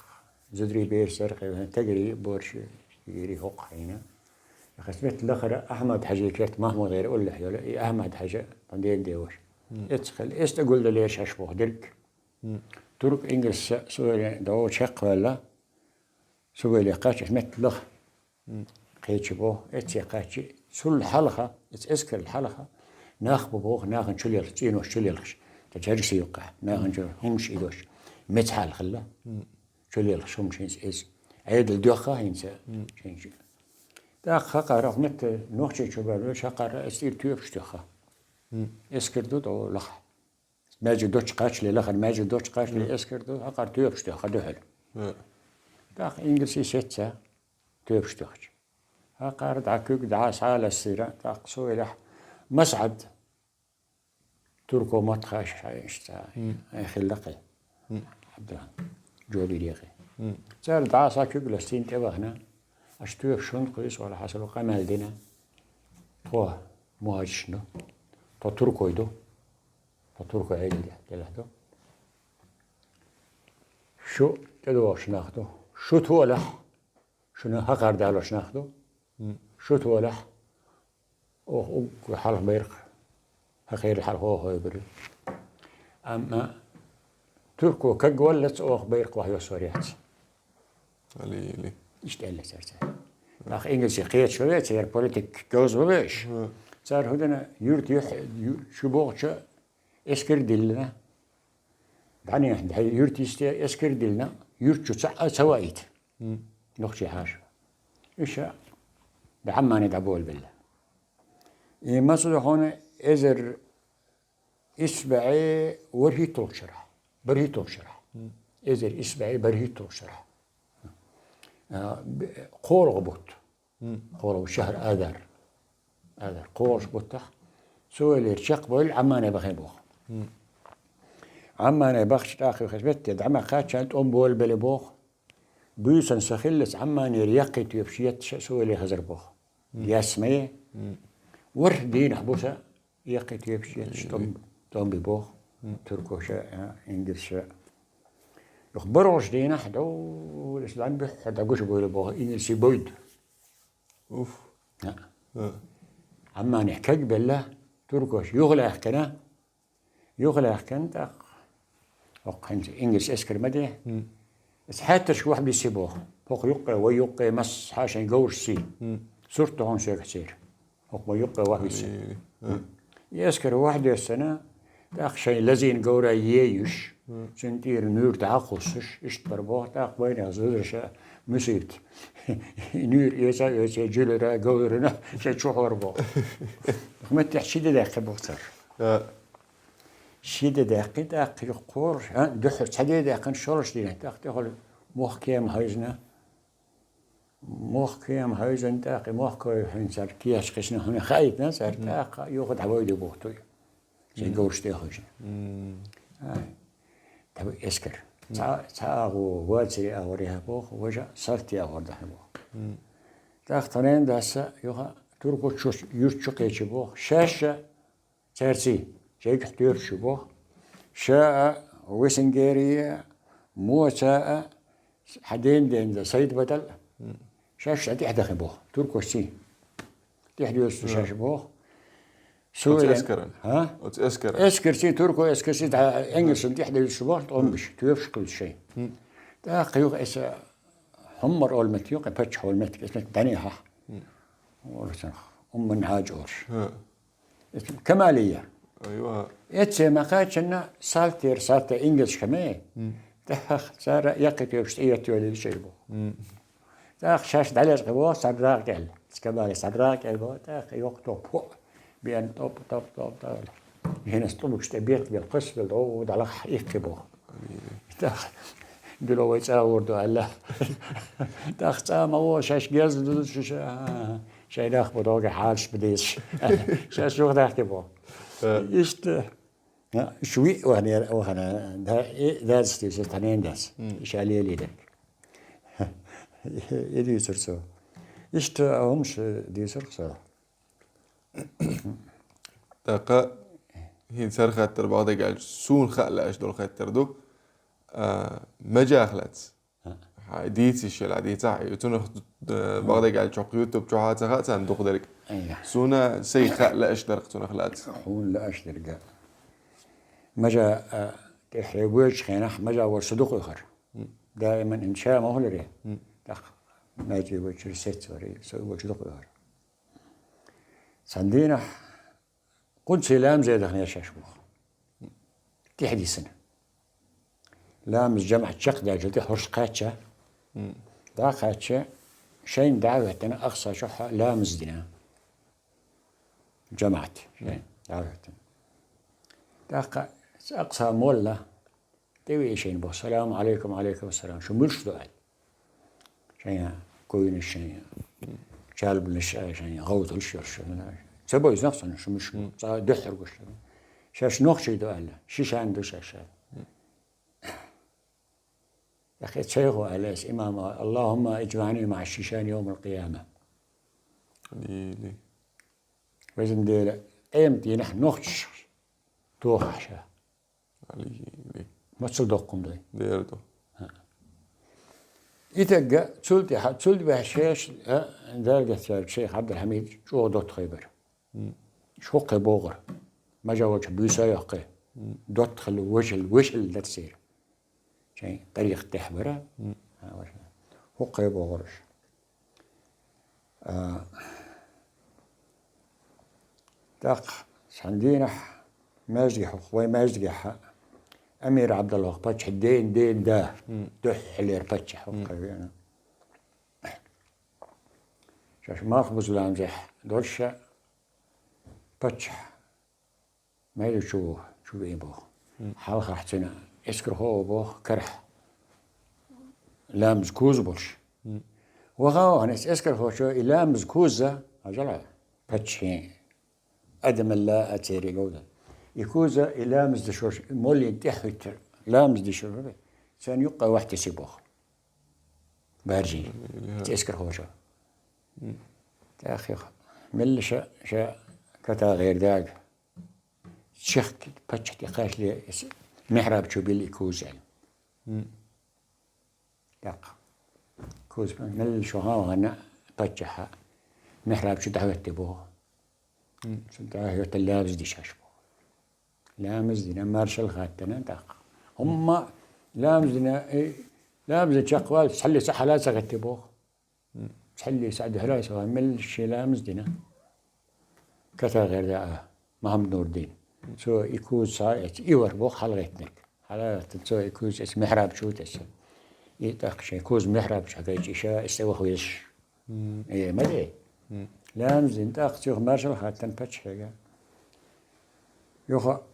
زدري بير زرقي تجري بورش يري هوق هنا خسبت الاخر احمد حاجه كيت مهما غير اقول له يا احمد حاجه طندين ديوش ادخل استقول له ليش اشبه درك ترك انجلس سوري دو شق ولا سوي لي قاش مثل لخ قيتش بو اتي قاش سل حلقه اسكر الحلقه ناخبو بوخ ناخن شليل تينو شليلش تجرس يوقع ناخن همش ايدوش متحال خلا شليل شومش اس عيد الدوخه ينسى شنج دا خقر مت نوخشي شباب شقر استير تيوبش دوخه اسكردو دو لخ ماجي دوتش قاش لي لخن ماجي دوتش قاش لي اسكردو خقر تيوبش دوخه دهل دا انجلسي شتسا تيوبش دوخ خقر دعكوك دعا ساله السيره تاقسو له مسعد تركو مطخاش اشتا خلقي عبد الله جولي ريقي صار دعاسا كبلستين تبغنا اشتوف شون قيس ولا حصلوا قمال دينا تو مهاجشنو تو تركويدو تو تركو عيدي دلهدو شو تدوش ناخدو شو تولح شنو هقر دالوش ناخدو شو تولح او حلق بيرق خير الحلق هو يبري اما تركو كجولت او بيرق وهي سوريات
لي
اشتغل سرت اخ انجلسي قيت شويه سير بوليتيك جوز بباش صار هدنا يورت شو بوغش اسكر دلنا دعني يورت اسكر دلنا يورت شو سوايت نخشي حاجه ايش بعماني دابول بالله مصر هون ازر اسبعي ورهي توشرح برهي توشرح ازر اسبعي برهي توشرح قور غبط قور شهر آذر قور غبطه سوى لي رشق بول عماني بخيبوخ عماني بخش تاخي خشبت يدعم خاتشانت بول بلبوخ بيسن سخلس عماني ريقي تيبشيت سوى لي خزر بوخ ياسمي وردين حبوسا يقي تيبشيت شتم ببوخ تركوشا انجلسا يخبروش دينا حدو الاسلام بحدا قوش بقول بوه انجلسي بويد
اوف
عما نحكي بالله تركوش يغلى كنا يغلى كنت وقنت انجلس اسكر مدي بس حتى شو واحد بيسيبوه فوق يقى ويقى مس حاشا يقورش سي صرت هون شيء كثير فوق ويقى واحد يسي يسكر واحد السنه تاخ شيء لازين قورا ييش سنتير نور تعقصش اشتبر بوه تاخ بين زودرش مسيت نور يسا جلرا قورنا شي شهور بوه ما تحشي دقيقه بوتر شي دقيقه يقور دحر حاجه دقيقه شورش دينا تاخ تقول محكم هايزنا محكم هايزن تاخ محكم هنسر كياش قشنا هنا خايف نسر تاخ ياخذ عوايد بوختو شي قورش تاخذ تبي اسكر تاغو واتسي اوريها بوخ وجا صرتي اورده بوخ تاخترين داسا يوها تركو تشوش يرتشقيش بوخ شاشة ترسي شيك تيرش بوخ شاء ويسنجيريا موسى حدين دين سيد بدل شاشة تحدخ بوخ تركو سي تحديوس شاش بوخ
سوري اسكرن
ها
اسكر
اسكرسي تركو اسكرسي انجلس تحدي الشباط امش تيفش كل شيء تا قيوق اس همر اول متيوق باتش اول مت اسمك دنيها ورسن من هاجورش كماليه
ايوه
اتس ما قاتشنا سالتير سالت انجلس كمان تاخ صار يقف يوش يتولي الشيء بو تاخ شاش دلش قبو صدراق قال سكبال صدراق قال تاخ يوقتو بو بين طب هنا ستوبش تبيت بالقش بالعود على يكبو تاخ دلو يتصور دو الله تاخ تا ما هو شاش جاز شاي داخ بدوق حالش بديش شاش شو داخ كبو يشت شوي وهنا ده استيش تنين داس شاليه ليدك يدي سرسو يشت همش دي سرسو
دقة هين سر خاطر بعض قال سون خلق اش دول خاطر دو مجا خلت ديتي شل عديتا يتون بعض قال شوق يوتيوب شو هات خات صندوق درك سونا سي خلق اش درك سونا خلات
حول لا اش درك مجا تحيوش خينا مجا ورصدوق اخر دائما انشاء ما هو لري دخ ما يجي وجه ست وري سوي وجه دق اخر سندينا قلت سلام زي دخني شاشبوخ تحدي سنة لام الجمع تشق دا جلتي حرش قاتشة دا قاتشة شين دعوتنا أقصى شحة لام زدنا جمعت شين دعوتنا دا أقصى مولة توي شين بو السلام عليكم وعليكم السلام شو مش دعاء شين كوين الشين شالب الشاي شين غوط الشرش سبوا يزنقصن شو مش دحر وش شاش نقشي دعاء شيش عنده شاشة يا أخي شيخه عليه إمام اللهم اجمعني مع الشيشان يوم القيامة.
لي
وزن ديلا أيمتي نحن نخش توخ شا.
لي
ما تصدقكم ده.
ديردو.
إتجا تسولت بهالشيش درجة الشيخ عبد الحميد شو دوت خيبر. شو قبوغر ما جاوش بيسا يقي. دوت خل وشل لا تصير. شيء طريق تحبره هو قيب وغرش داق سندينا مازجح خوي مازجح أمير عبد الله باتش دين ده دح اللي باتش قيبنا شاش ما خبز لامزح دولشة باتش ما يدو شو بيبوه حلقة حتنا اسكر هو بوخ كرح لامز كوز بولش وغاو هنس اسكر هو شو لامز كوزة أجلع باتشين أدم الله أتيري جودة يكوزة لامز دشوش مولي تحت لامز دشوش سان يقى واحد سيبوخ بارجي اسكر هو شو تأخي مل شا كتا غير داق شيخ باتش تقاش لي محراب شو بيل يكوزن دق كوز من شو ها أنا بتجها محراب شو دعوة تبوه شو دعوة اللابس دي شاشبو لامز دينا مارشل خاتنا دق هم لامز دينا لامز تشقوال تحلي سحلات سكتبوه تحلي سعد هلاي سوا من شي لامز دينا كتا غير ذا محمد نور الدين سو يكوز سايت يور بوخ حلقتنك حلقت سو يكوز اسم محراب شو تسا يتاق شي كوز محراب شقيت إشاء استوى خويش إيه ما دي لامز انتاق سيوخ مارشل خاتن باتش حاجة يوخا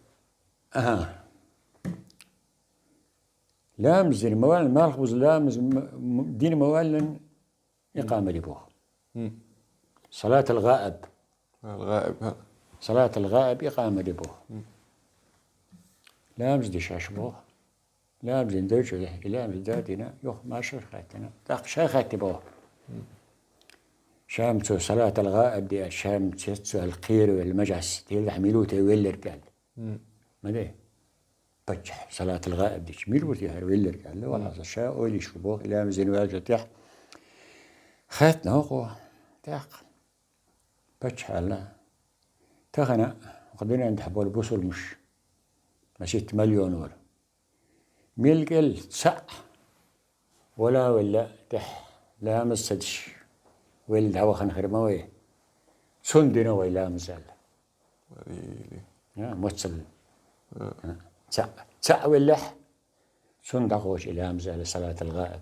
لامز الموال مالخبز لامز دين موال إقامة لبوخ صلاة الغائب
الغائب
صلاة الغائب إقامة لبوه لامز دي شاشبوه لامز ندوش له لامز دادنا يوخ ما شرخاتنا داق شاخات بوه شامتو صلاة الغائب دي شامتو القير والمجعس دي الحميلو تيويل رجال ما دي بجح صلاة الغائب دي شميلو تيويل رجال لا والله شاء ولي شبوه لامز نواجه تح خاتنا هو داق بجح الله تغنى قدرنا نتحبوا البوصل مش مشيت مليون ولا ملقل سع ولا تح لا مسدش ولا دعوة خنخر مويه سندنا ولا مزال يا موصل سع ولا سن دقوش إلى همزة صلاة الغائب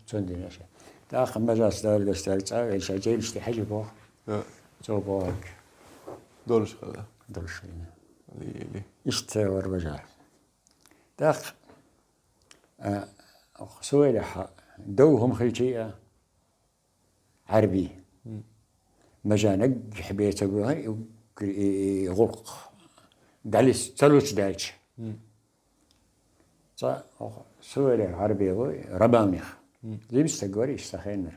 سن دي نشا تأخ مجاز دار دستار تعال شجيل استحجي بوه تو بوك
دولش خلا
دولش
لي
يستور بجار تأخ سويلح دوهم خلجية عربي مجانق حبيت أقولها غرق دالس تلوش دالش سويلح عربي رباميخ زي بستقوري استخينر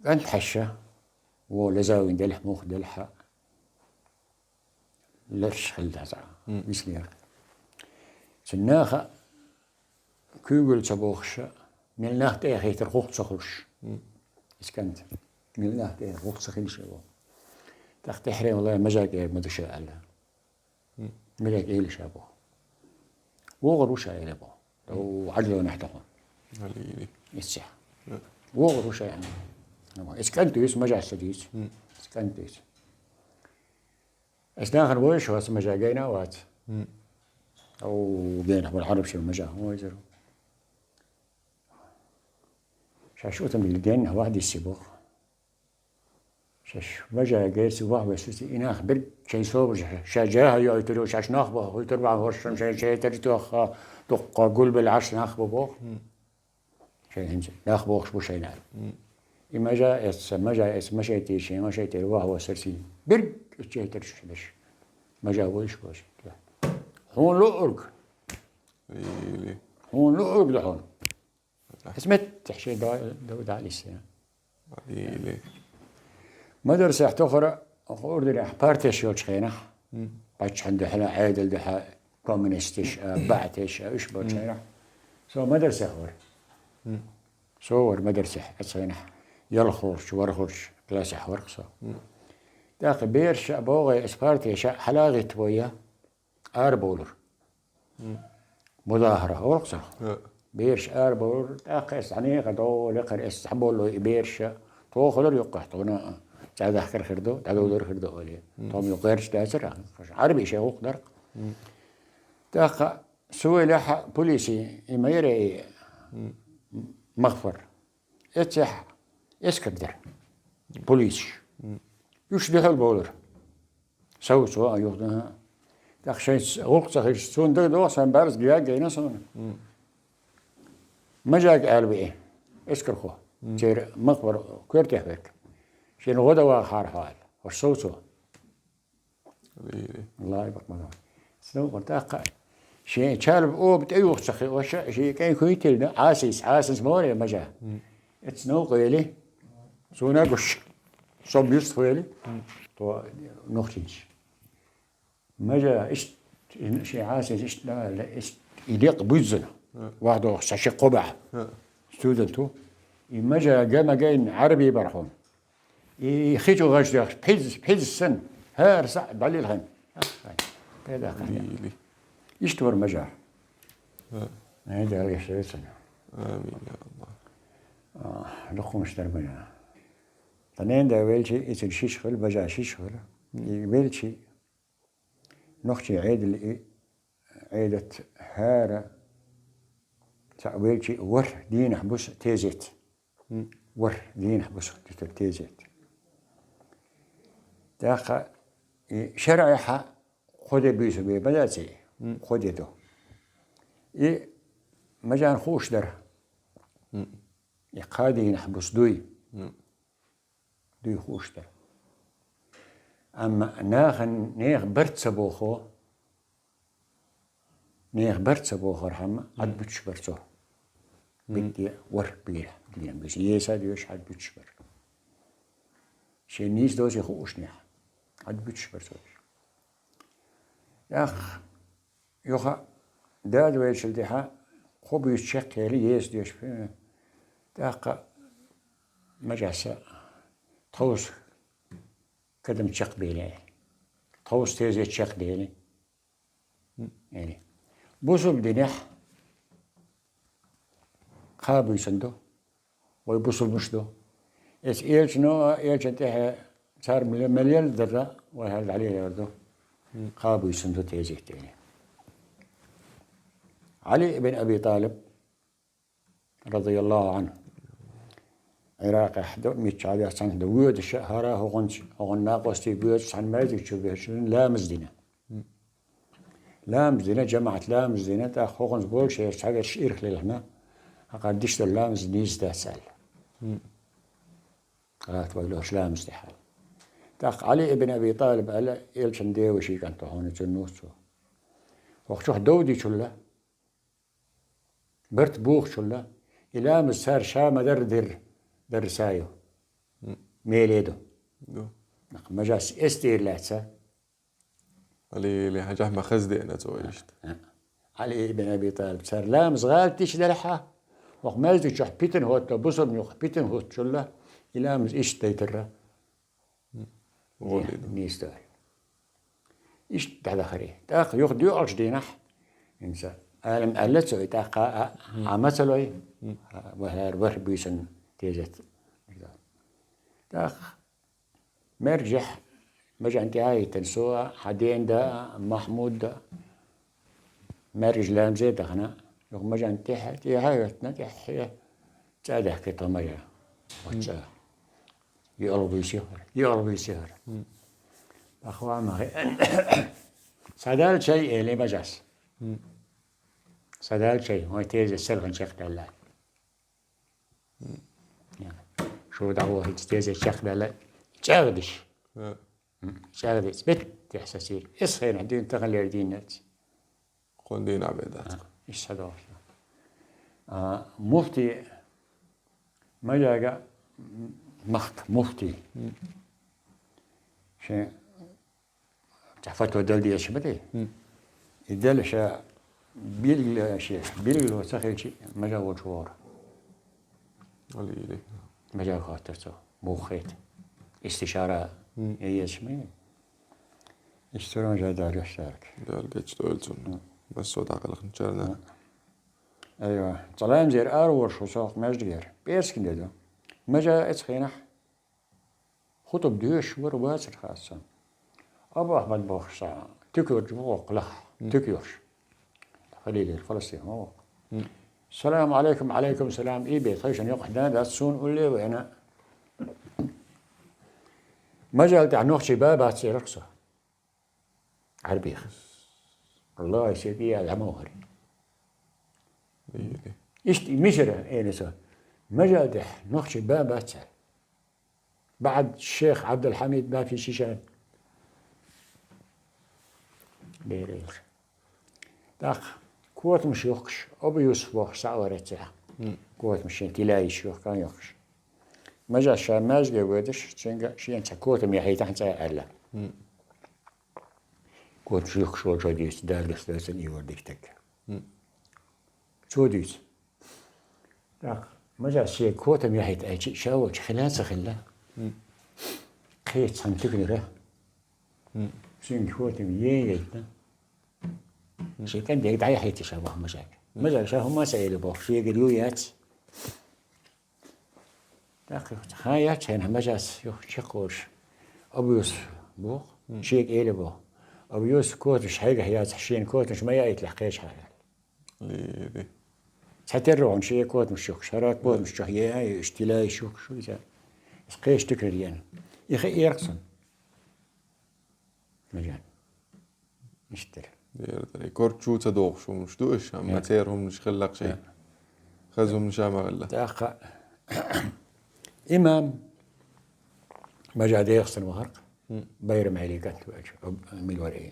أنت حشة ولزاوين دلح موخ دلحة لرش خلها بسنير سناخة كيقول تبوخش من الله تأخي ترخوخ تخرش اسكنت من الله تأخي ترخوخ تخرش تخت حرين والله مجاك مدشة الله مجاك إيه لشابه وغروش إيه لبه وعجلوا نحتهم يسح وغروش يعني اسكنتو يس مجا سديس اسكنتو يس اسناخر ويش هو مجا جينا وات او جينا بالعرب شو مجا هو يزرو شاشوتم بالجن واحد يسيبوخ شاش مجا جيس واحد بس إناخ برد شيء صوب شجاها يقتلوا شاش ناخبه ويتربع ورشم شيء ترتوخ دق قلب العرش ناخبه بوخ شيء هنج ناخبوخ شو شيء نعرف إما جاء ما شيء شيء ما شيء وهو سرسي برد شيء ترشش ما جاء ويش باش هون لؤرق هون لؤرق لهون اسمت تحشي داود علي السلام مدرسة تخرى أخوردي بارتيش يوش خينا باتش عنده حلا عادل ده كومونستيش بعتش إيش باتشينا سو مدرسة خور صور مدرسة أصينا يلخورش ورخورش كلاس حورقصة داخل بيرش بوغي اسبارتي حلاغي تويا اربولر مظاهرة ورقصة بيرش اربولر داخل يعني قدو لقر استحبولو بيرش توخلر يقحطونا تعال خير خردو تعالوا دور خردو عليه توم يقيرش داسر عربي شيء وقدر داخل سوي لح بوليسي ما يري مغفر اتح اسكندر بوليس يش دخل بولر سو يوخدها داخ شيء وقت صحيح سون ده سان بارز جاينا سون ما جاك قلبي اسكر خو جير مغفر كيرته بك شنو غدا واخر حال وصوتو الله يبارك ما سنو قلت شيء شالب او بتايوخ صحي وش شيء كان كويتل عاسس موري ما جا اتسنو قيلي سونا قش صوب يستويلي تو نختيش ما جا ايش شيء عاسس ايش لا ايش يليق بوزنا واحد شاشي قبع ستودنتو ما جا جاين عربي برحون يخيجوا غاش بحيز السن هار صح بالي الهن هذا خلي يشتور مجا هذا اللي يشتريسنا
آمين يا الله
لخو مشتربنا تنين دا ويلشي يصير شيشخل بجا شيشخل ويلشي نختي عيدة هارة تاع ويلشي ور دين حبس تيزت ور دين حبس تيزت داخل شرعها خذ بيسو بي بداتي خذ دو مجان خوش در يقادي نحبس دوي خوش در أما نيخ برت سبوخو رحمة عد بتشبرتو بدي ور بيها بس يسا ديوش عد بتشبر شي نيس دوسي خوش نيح عد بتشبرتو ياخ يوخا داد ويلشل ديها خوب يتشق يلي يس ديوش فيه داقا مجاسا توس كدم تشق بيلي توس تيزي تشق ديلي يعني بوصل دينح خابو يسندو ويبوصل مشدو اس ايلش نو ايلش انتها صار مليون ذرة وهذا عليه يردو خابو يسندو تيزي تيني علي بن أبي طالب رضي الله عنه عراق حدو ميتشادي سان دوود الشهرة هون ناقصتي بيوت سان مازي تشوفش لا مزدنا لام زينة جماعة لام زينة تأخ هون بول شيء حاجة شير خلال هنا قديش اللام زنيز تسأل قالت بقولوش لام استحال تأخ علي ابن أبي طالب قال إلشن دي وشي كان تهون جنوسو وخشوح دودي شلا برت بوخ شلا إلى مسار شام در سايو ميليدو مجاس استير لاتسا
اللي حاجة ما خزدي أنا تويشت
علي ابن أبي طالب صار لام صغار تيش درحة وخماز دي شح بيتن هوت بصر نيوخ بيتن هوت شلا إلى مز إيش تيترة نيستار إيش تعد خريه تأخ يخديو أرش دينح إنسان ألم ألتسوي تأخ عمسلوي وهر بيسن تيجت تأخ مرجح مجا انتهاي تنسوها حدين دا محمود دا مرج لام زيد هنا يوم مجا انتهى تهاي تنتهي تأده كتو مجا وتسا يقلبي سهر أخوة ما سدال شيء اللي مجاس سدال شيء هو تيجي السلغن شيخ دلال شو دعوه تيجي الشيخ دلال تشاغدش شاغدش بيت تحسسير إصهين عندين تغلي دينات
قون دين عبيدات
إيش صدق مفتي ما جاء مفتي شيء تحفتوا دلدي إيش بدي يدل شيء بيل وسخيل شيء ما جاء وجوار ما جاء خاطرته موخيت استشارة هي اسمه اشترون جدار يشترك
دال جيتش دولتون بس وضع قلق نشارنا
ايوه طلعم زير ارور وساق مجدير بيرسكن دادو ما جاء اتخينح خطب ديوش ورباسر خاصة أبو أحمد بوخصا تكور جوق لح تكيوش خليل الفلسطين هو السلام عليكم عليكم السلام إيبي خيشن يقحدنا دا تسون قولي وأنا ما جالت عن نوخشي بابات سيرقصة عربيخ الله يسيدي العموهري إشتي مشرة إينسا ما جالت نوخشي بابات سير بعد الشيخ عبد الحميد ما في شيشان بيريخ داخ كوت مش يوخش أبو يوسف وخش سعورته كوت مش تلاقي شيوخ كان يوخش ما جا شاماز جودش تشنجا شيء أنت كوت ميحي تحت ألا كوت شيوخ شو جديس دارس لازم يوديك تك جديس داخ ما جا شيء كوت ميحي تأجي شاوش خلان سخلا خيط سنتكني ره شين كوت ميجيتنا شيء كان ديك دعي حيتي شابه مجاك شاهم ما سألوا بوخ شيء قليويات داخل خايات هنا مجاس يخشقوش أبو يوسف بوخ شيء إيه بوخ أبو يوسف كوتش حاجة هي حشين كوتش ما يتلحقيش حاجة
ليه
حتروحون شيء كوت مش شوك شرات كوت مش شهية اشتلاي شوك شو إذا قيش تكرر يعني يخي يرقصن مجان يشتري
دير كورت شو تدوخ شو مش دوش أما تيرهم مش خلق شيء خزهم مش عمل
تأخ إمام مجاد يغسل وهرق بير معلي قتل وجه ميل ورقي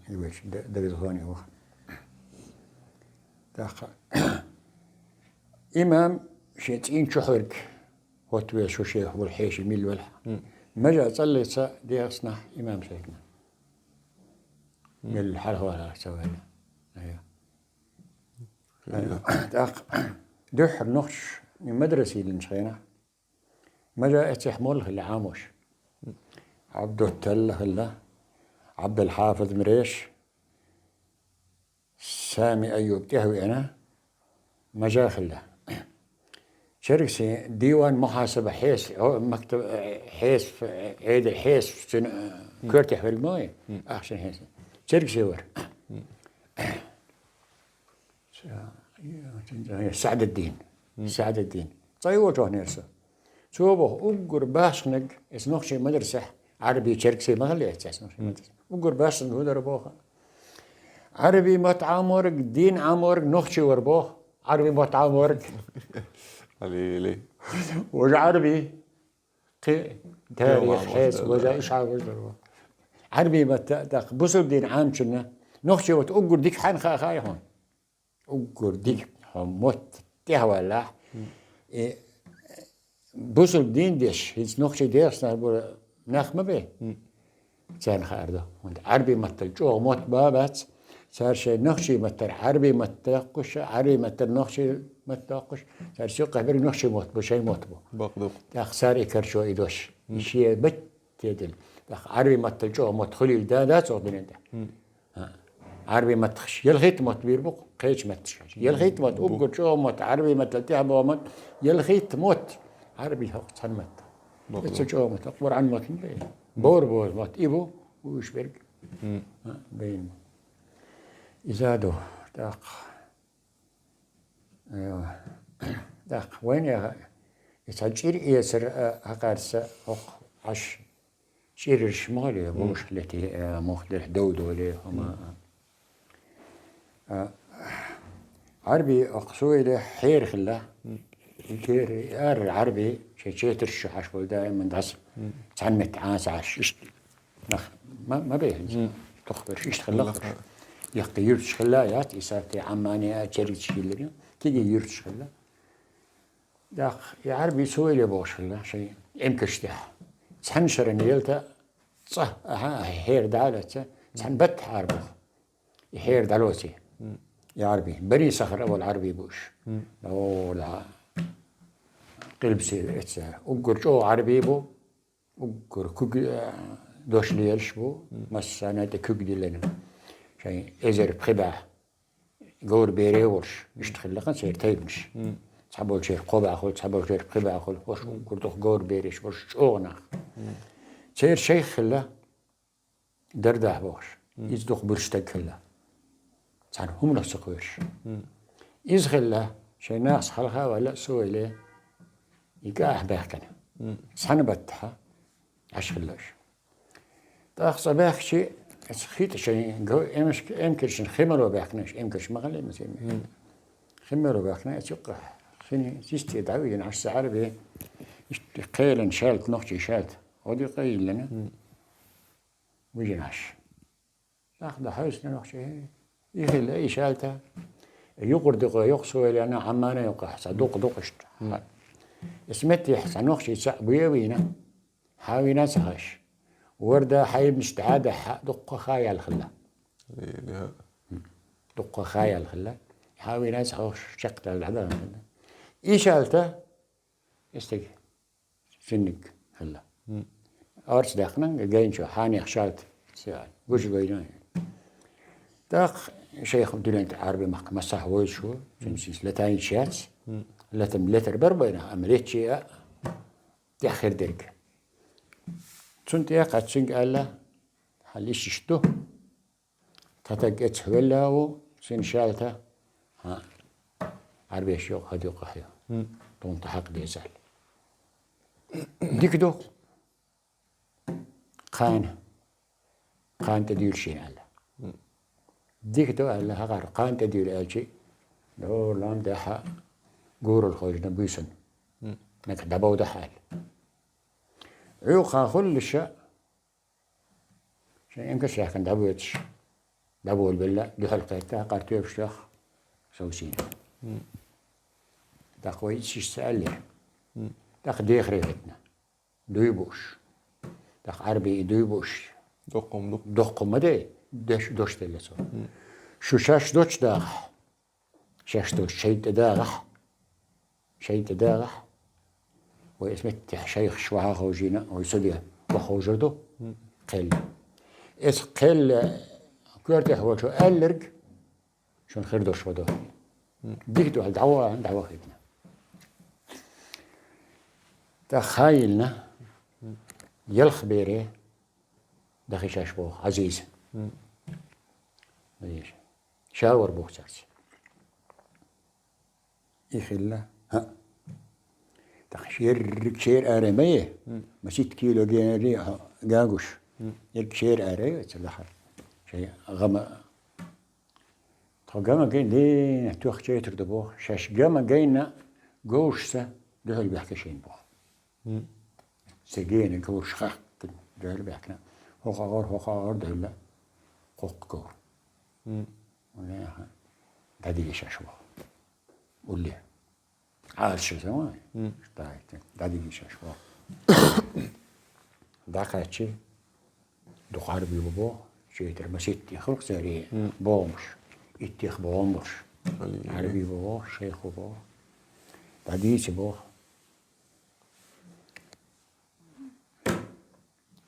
يوش دغزوني وخ تأخ إمام شيتين شحرك وتوي شو شيء هو الحيش ميل والح مجا صلي صا ديغسنا إمام سيدنا من الحلقة ولا سوينا أيوه تأخ دحر نخش من مدرسة لنشينا ما جاء تحمل خلا عاموش عبد التل خلا عبد الحافظ مريش سامي أيوب تهوي أنا ما جاء خلا شركسي ديوان محاسبة حيس مكتب حيس عيد الحيس كرتي في الماء أحسن حيس شركسي ور سعد الدين طيب وجه نرسه شوفه أقر باشنق اسنوخشي مدرسة عربي تشركسي مغلي اسنوخشي مدرسة أقر باشنق هو دربوها عربي متعامرك دين عامرك نخشي وربوه عربي متعامرك
علي ليه
وجا عربي تاريخ حيث وجا إيش عاوز عربي متدق بصل دين عام كنا نخشي وتأقر ديك حان خاي هون أقر ديك هموت تهوى الله بصل دين ديش هيز نخشي ديش نربو نخمة به كان خارده عربي متل جو موت بابات صار شيء نخشي متل عربي متلقش عربي متل نخشي متلقش صار شيء قبل نخشي موت بشيء موت بو
بقدو
تخسر يكرشو إيدوش شيء بت يدل عربي متل جو موت خليل ده صوبين ده عربي متخش يلخيت موت بيربق قيش متش يلخيت موت أبغى جو موت عربي متل تهبو موت يلخيت موت عربي هو صنمت جو موت أكبر عن موت بور موت إيبو وش برق بين إزادو داق أيوه داق وين يا يسجل يسر هقارسة أخ عش شير الشمالي بوش التي مختلف دودو ليه هما عربي أقصوي له حير خلا كير يار عربي شيء ترشح عشبول دائما دعس تعمت عاس عش نخ ما بيه تخبر شيء خلا يخطي يرتش خلايات يسارتي عماني أشريت شيلري تيجي يرتش خلا داخ يا عربي سوي لي بوش خلا شيء إمكشتح تحنشر نيلته صح هير دالته تحن بت عربي هير دالوتي يا عربي بري صخر أول عربي بوش أو لا قلب سير إتسار أقول جو عربي بو أقول كوج دوش ليلش بو مسانا تكوج دلنا شيء إزر بخباه جور بيري ورش يشتغل لقن سير تايبنش تحبول شير قبع خل تحبول شير بخباه خل وش كردوخ جور بيريش وش شغنا سير شيخ خلا درده بوش يزدوخ برشتك خلا تحن هم نفسقوش إز خلا شيء ناس خلها ولا سوي له يقاه باكنا تحن بتها عش خلاش تأخذ باك شيء خيط شيء جو إمكش خمرو باكناش إمكش مغلي مثلا خمرو باكنا أتوقع خني تيستي دعوي عش عربي قيل شالت نقطة شالت ودي قيل لنا ويجناش أخذ حوسنا نقطة يخل أي شالتها يقردق يقصو لأن عمانا يقع صدوق دقشت اسمتي حسن نقطة سأبويا وينا حاوينا سهاش ورده حيب مستعادة دقة خايا الخلا دقة خايا الخلا حاوي ناس خوش شقت العذاب خلا إيشالته استجي سنك خلا أرس داخنا جاين شو حاني خشالت سؤال وش جاينا داق شيخ دولنت عربي محكمة صح ويشو جنسيس لتاين شات لتم لتر بربنا أمريت شيء تأخر درك سنت يا قد سنق الله حليش شتو تتقت ولاو سن شالته ها عربي شيوخ هدي قحيا طون تحق ديزال ديك دو قان تدير شيء الله ديك دو الله غار قان تدير الشي لو لام دحا قور الخوج نبيسن نك دبو دحال عيوقها كل الشيء شيء يمكن شيء كان دبول بالله دحلقتها قارتيو بشيخ سوسين تقوي شيء سألي تق ديخ ريفتنا دويبوش تق عربي دويبوش دقم مدي دوش تلسو شو شاش دوش داغ شاش دوش شيء تداغ واسمت شيخ شوها خوجينا ويسديه وخوجردو قل اس قل كورته هو شو ألرج شون خيردو شودو ديكتو الدعوة خيتنا تخيلنا يلخ بيري دخي شاشبو عزيز شاور بوخساس يخلا ها تخشير كشير آرمية ما 6 كيلو جانري جاقوش يكشير آرمية تلاحظ شيء غما غما جين دي توخ شيء تردبوه شاش غما جينا جوش سا دهل بيحكي شيء بوه سجين جوش خاك دهل بيحكنا هو غار دهل قوق جور ولا دادي شاش بوه قولي عاد شو زمان دادي شاش بوه داخل دقار بيبوه شيء ترمسيت يخلق سريع بومش يتيخ بومش عربي بوه شيخ بوه بعديس بوه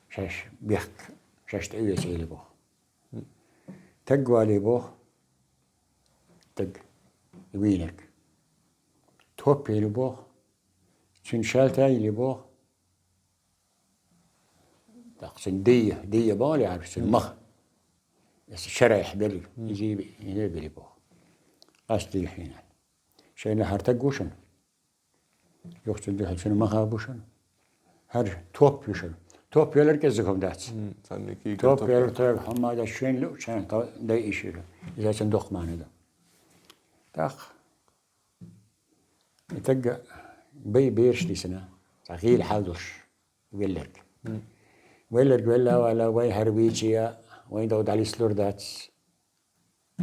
شاش بيحك شاش تقوي سيلي بوه تقوى لي بوه تق يوينك توبي لي بوه تنشالتاي لي بوه تقصن دية بالي عارف سن شريح بلي يجيب بلي بوه قصدي الحين شيء هرتقوشن يقصد ده شنو مخابوشن هر توب يشن توب يلر كزكم دات توب يلر طيب حما ده شين لو شان ده يشيل إذا صندوق معنا ده تاخ يتقى بيرش دي سنة تغيل حادوش ويلرك ولا ولا وي هربيتشيا وين دود على سلوردات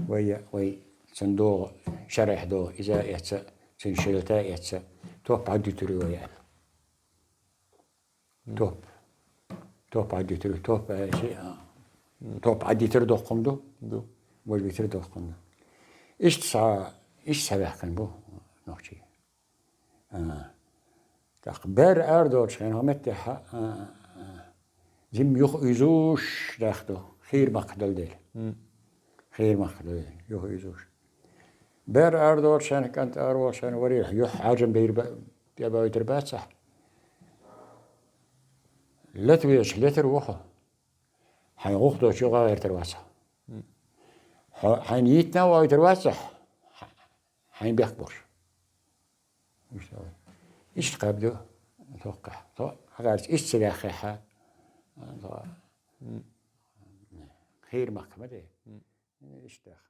وي صندوق شرح دو إذا يتسا سنشلتا يتسا توب عدي تري ويا توب عدي تري توب شيء توب عدي تري دوقم دو وي تري دوقم دو إيش سبح كان بو نوشي تقبر أردوش كان هم تح زم يزوش داخدو خير مقدل ديل خير مقدل يزوش بير أردور شان كانت أروى شان وريح يح عجم بيبا يتربات صح لا تويش لا تروحه حين غوخدو شو غير ترواسه حين يتنا ويترواسه حين بيخبر إيش تقابلو أتوقع غير إيش سلاخها خير محكمة إيش داخل